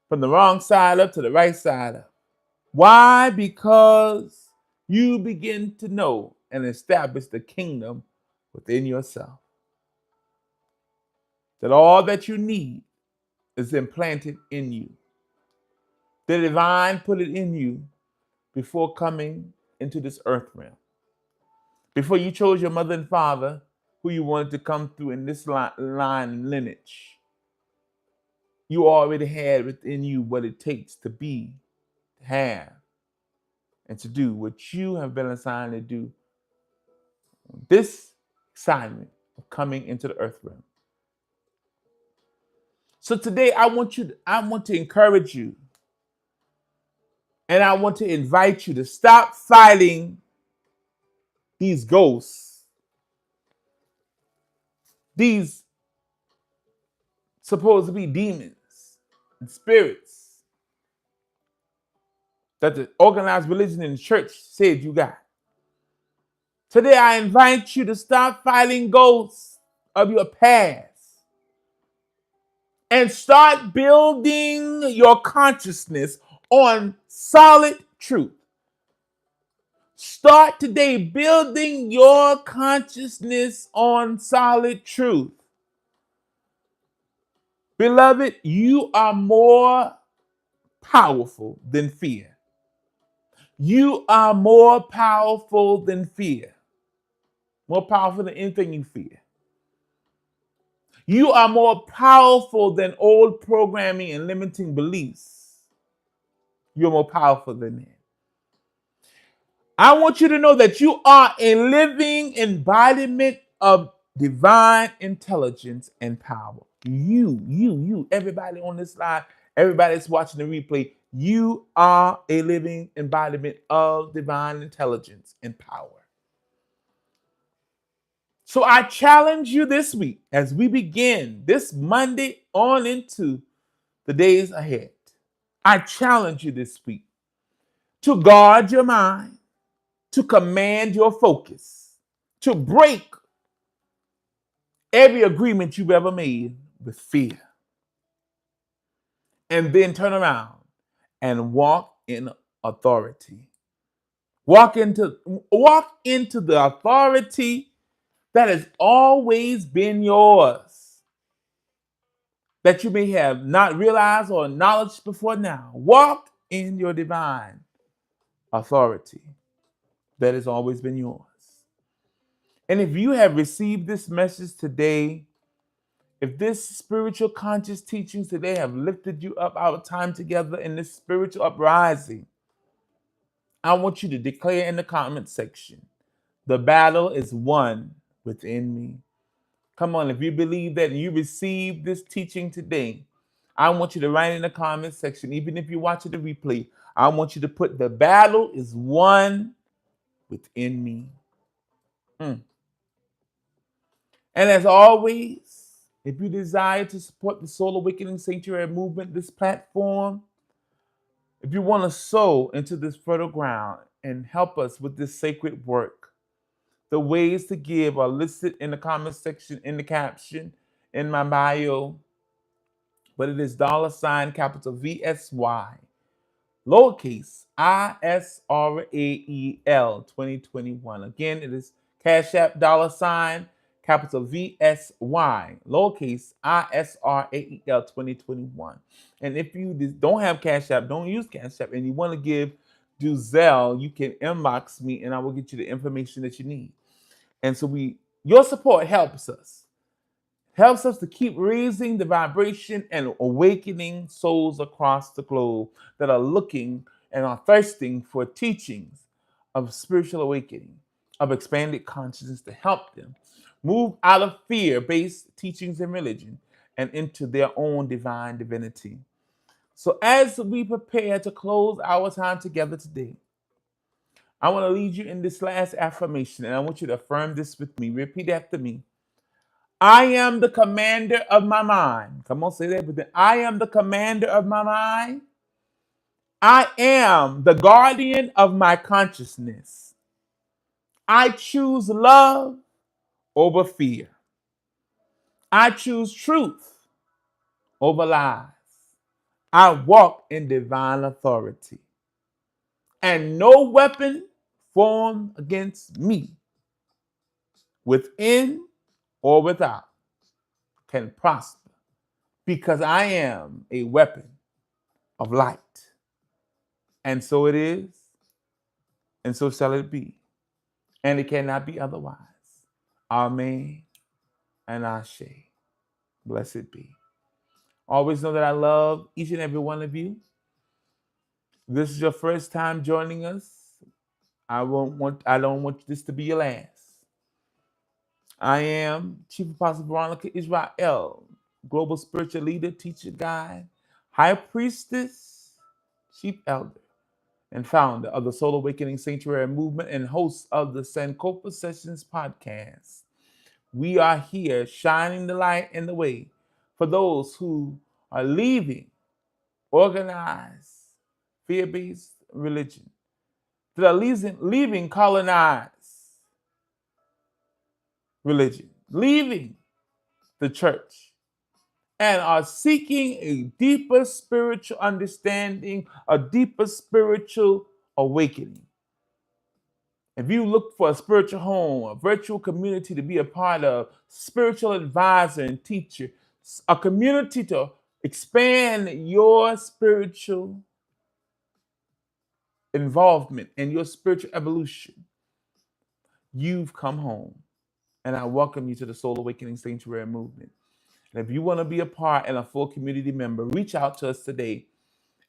from the wrong side up to the right side up. Why? Because you begin to know and establish the kingdom within yourself. That all that you need is implanted in you. The divine put it in you before coming into this earth realm. Before you chose your mother and father, who you wanted to come through in this line and lineage, you already had within you what it takes to be, to have, and to do what you have been assigned to do. This assignment of coming into the earth realm. So today I want to encourage you, and I want to invite you to stop fighting these ghosts, these supposed to be demons and spirits that the organized religion and the church said you got. Today I invite you to stop fighting ghosts of your past and start building your consciousness on solid truth. Start today building your consciousness on solid truth. Beloved, you are more powerful than fear. You are more powerful than fear. More powerful than anything you fear. You are more powerful than old programming and limiting beliefs. You're more powerful than that. I want you to know that you are a living embodiment of divine intelligence and power. You, everybody on this line, everybody that's watching the replay, you are a living embodiment of divine intelligence and power. So I challenge you this week as we begin this Monday on into the days ahead. I challenge you this week to guard your mind, to command your focus, to break every agreement you've ever made with fear, and then turn around and walk in authority. Walk into the authority that has always been yours, that you may have not realized or acknowledged before now. Walk in your divine authority that has always been yours. And if you have received this message today, if this spiritual conscious teachings today have lifted you up our time together in this spiritual uprising, I want you to declare in the comment section, the battle is won within me. Come on, if you believe that and you received this teaching today, I want you to write in the comment section, even if you're watching the replay, I want you to put the battle is won within me. And as always, if you desire to support the Soul Awakening Sanctuary Movement, this platform, if you want to sow into this fertile ground and help us with this sacred work, the ways to give are listed in the comment section, in the caption, in my bio, but it is $ capital VSY, lowercase ISRAEL 2021. Again, it is CashApp $ capital VSY, lowercase ISRAEL 2021. And if you don't have Cash App, don't use Cash App, and you want to give do Zelle, you can inbox me and I will get you the information that you need. And so your support helps us to keep raising the vibration and awakening souls across the globe that are looking and are thirsting for teachings of spiritual awakening, of expanded consciousness to help them move out of fear-based teachings and religion and into their own divine divinity. So as we prepare to close our time together today, I want to lead you in this last affirmation, and I want you to affirm this with me. Repeat after me. I am the commander of my mind. Come on, say that with me. I am the commander of my mind. I am the guardian of my consciousness. I choose love over fear. I choose truth over lies. I walk in divine authority. And no weapon formed against me, within or without, can prosper, because I am a weapon of light. And so it is, and so shall it be. And it cannot be otherwise. Amen and Ashe. Blessed be. Always know that I love each and every one of you. If this is your first time joining us, I don't want this to be your last. I am Chief Apostle Veronica Yisrael, global spiritual leader, teacher, guide, high priestess, chief elder, and founder of the Soul Awakening Sanctuary Movement and host of the Sankofa Sessions podcast. We are here shining the light in the way for those who are leaving organized, fear-based religion, that are leaving colonized religion, leaving the church, and are seeking a deeper spiritual understanding, a deeper spiritual awakening. If you look for a spiritual home, a virtual community to be a part of, spiritual advisor and teacher, a community to expand your spiritual involvement and your spiritual evolution, you've come home. And I welcome you to the Soul Awakening Sanctuary Movement. And if you want to be a part and a full community member, reach out to us today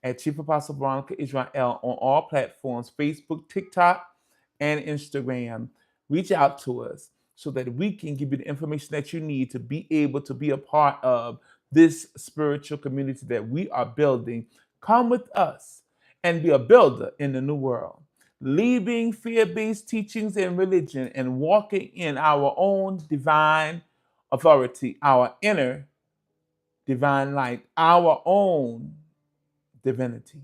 at Chief Apostle Veronica Israel on all platforms, Facebook, TikTok, and Instagram. Reach out to us so that we can give you the information that you need to be able to be a part of this spiritual community that we are building. Come with us and be a builder in the new world. leaving fear-based teachings and religion and walking in our own divine authority, our inner divine light, our own divinity.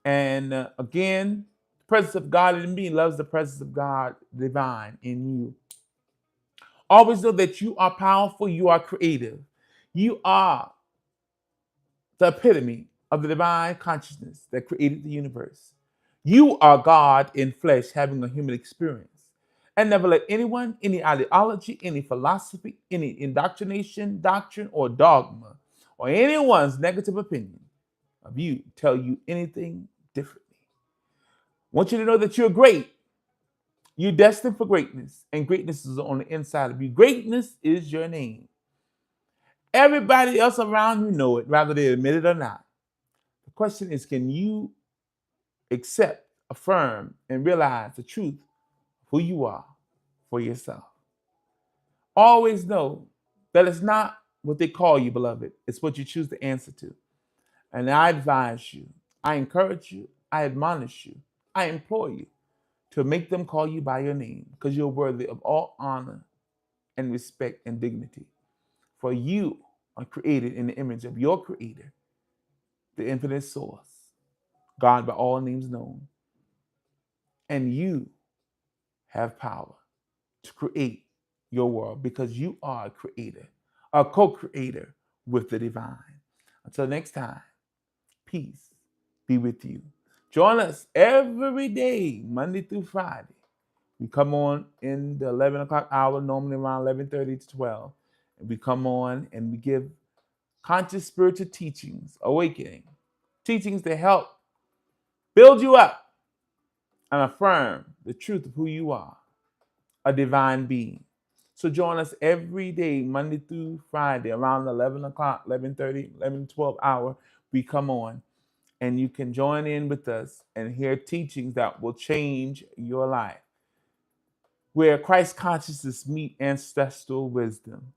And again, the presence of God in me loves the presence of God divine in you. Always know that you are powerful, you are creative. You are the epitome of the divine consciousness that created the universe. You are God in flesh having a human experience. And never let anyone, any ideology, any philosophy, any indoctrination, doctrine, or dogma, or anyone's negative opinion of you tell you anything differently. I want you to know that you're great. You're destined for greatness, and greatness is on the inside of you. Greatness is your name. Everybody else around you know it, whether they admit it or not. The question is, can you accept, affirm, and realize the truth of who you are for yourself? Always know that it's not what they call you, beloved. It's what you choose to answer to. And I advise you, I encourage you, I admonish you, I implore you to make them call you by your name, because you're worthy of all honor and respect and dignity. For you are created in the image of your Creator, the infinite source, God by all names known. And you have power to create your world because you are a creator, a co-creator with the divine. Until next time, peace be with you. Join us every day, Monday through Friday. We come on in the 11 o'clock hour, normally around 11:30 to 12. And we come on and we give conscious spiritual teachings, awakening, teachings to help build you up and affirm the truth of who you are, a divine being. So join us every day, Monday through Friday, around 11 o'clock, 11:30, 11 to 12 hour. We come on and you can join in with us and hear teachings that will change your life, where Christ consciousness meet ancestral wisdom.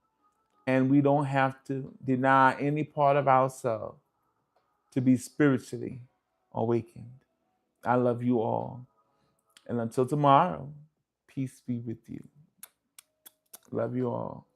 And we don't have to deny any part of ourselves to be spiritually awakened. I love you all. And until tomorrow, peace be with you. Love you all.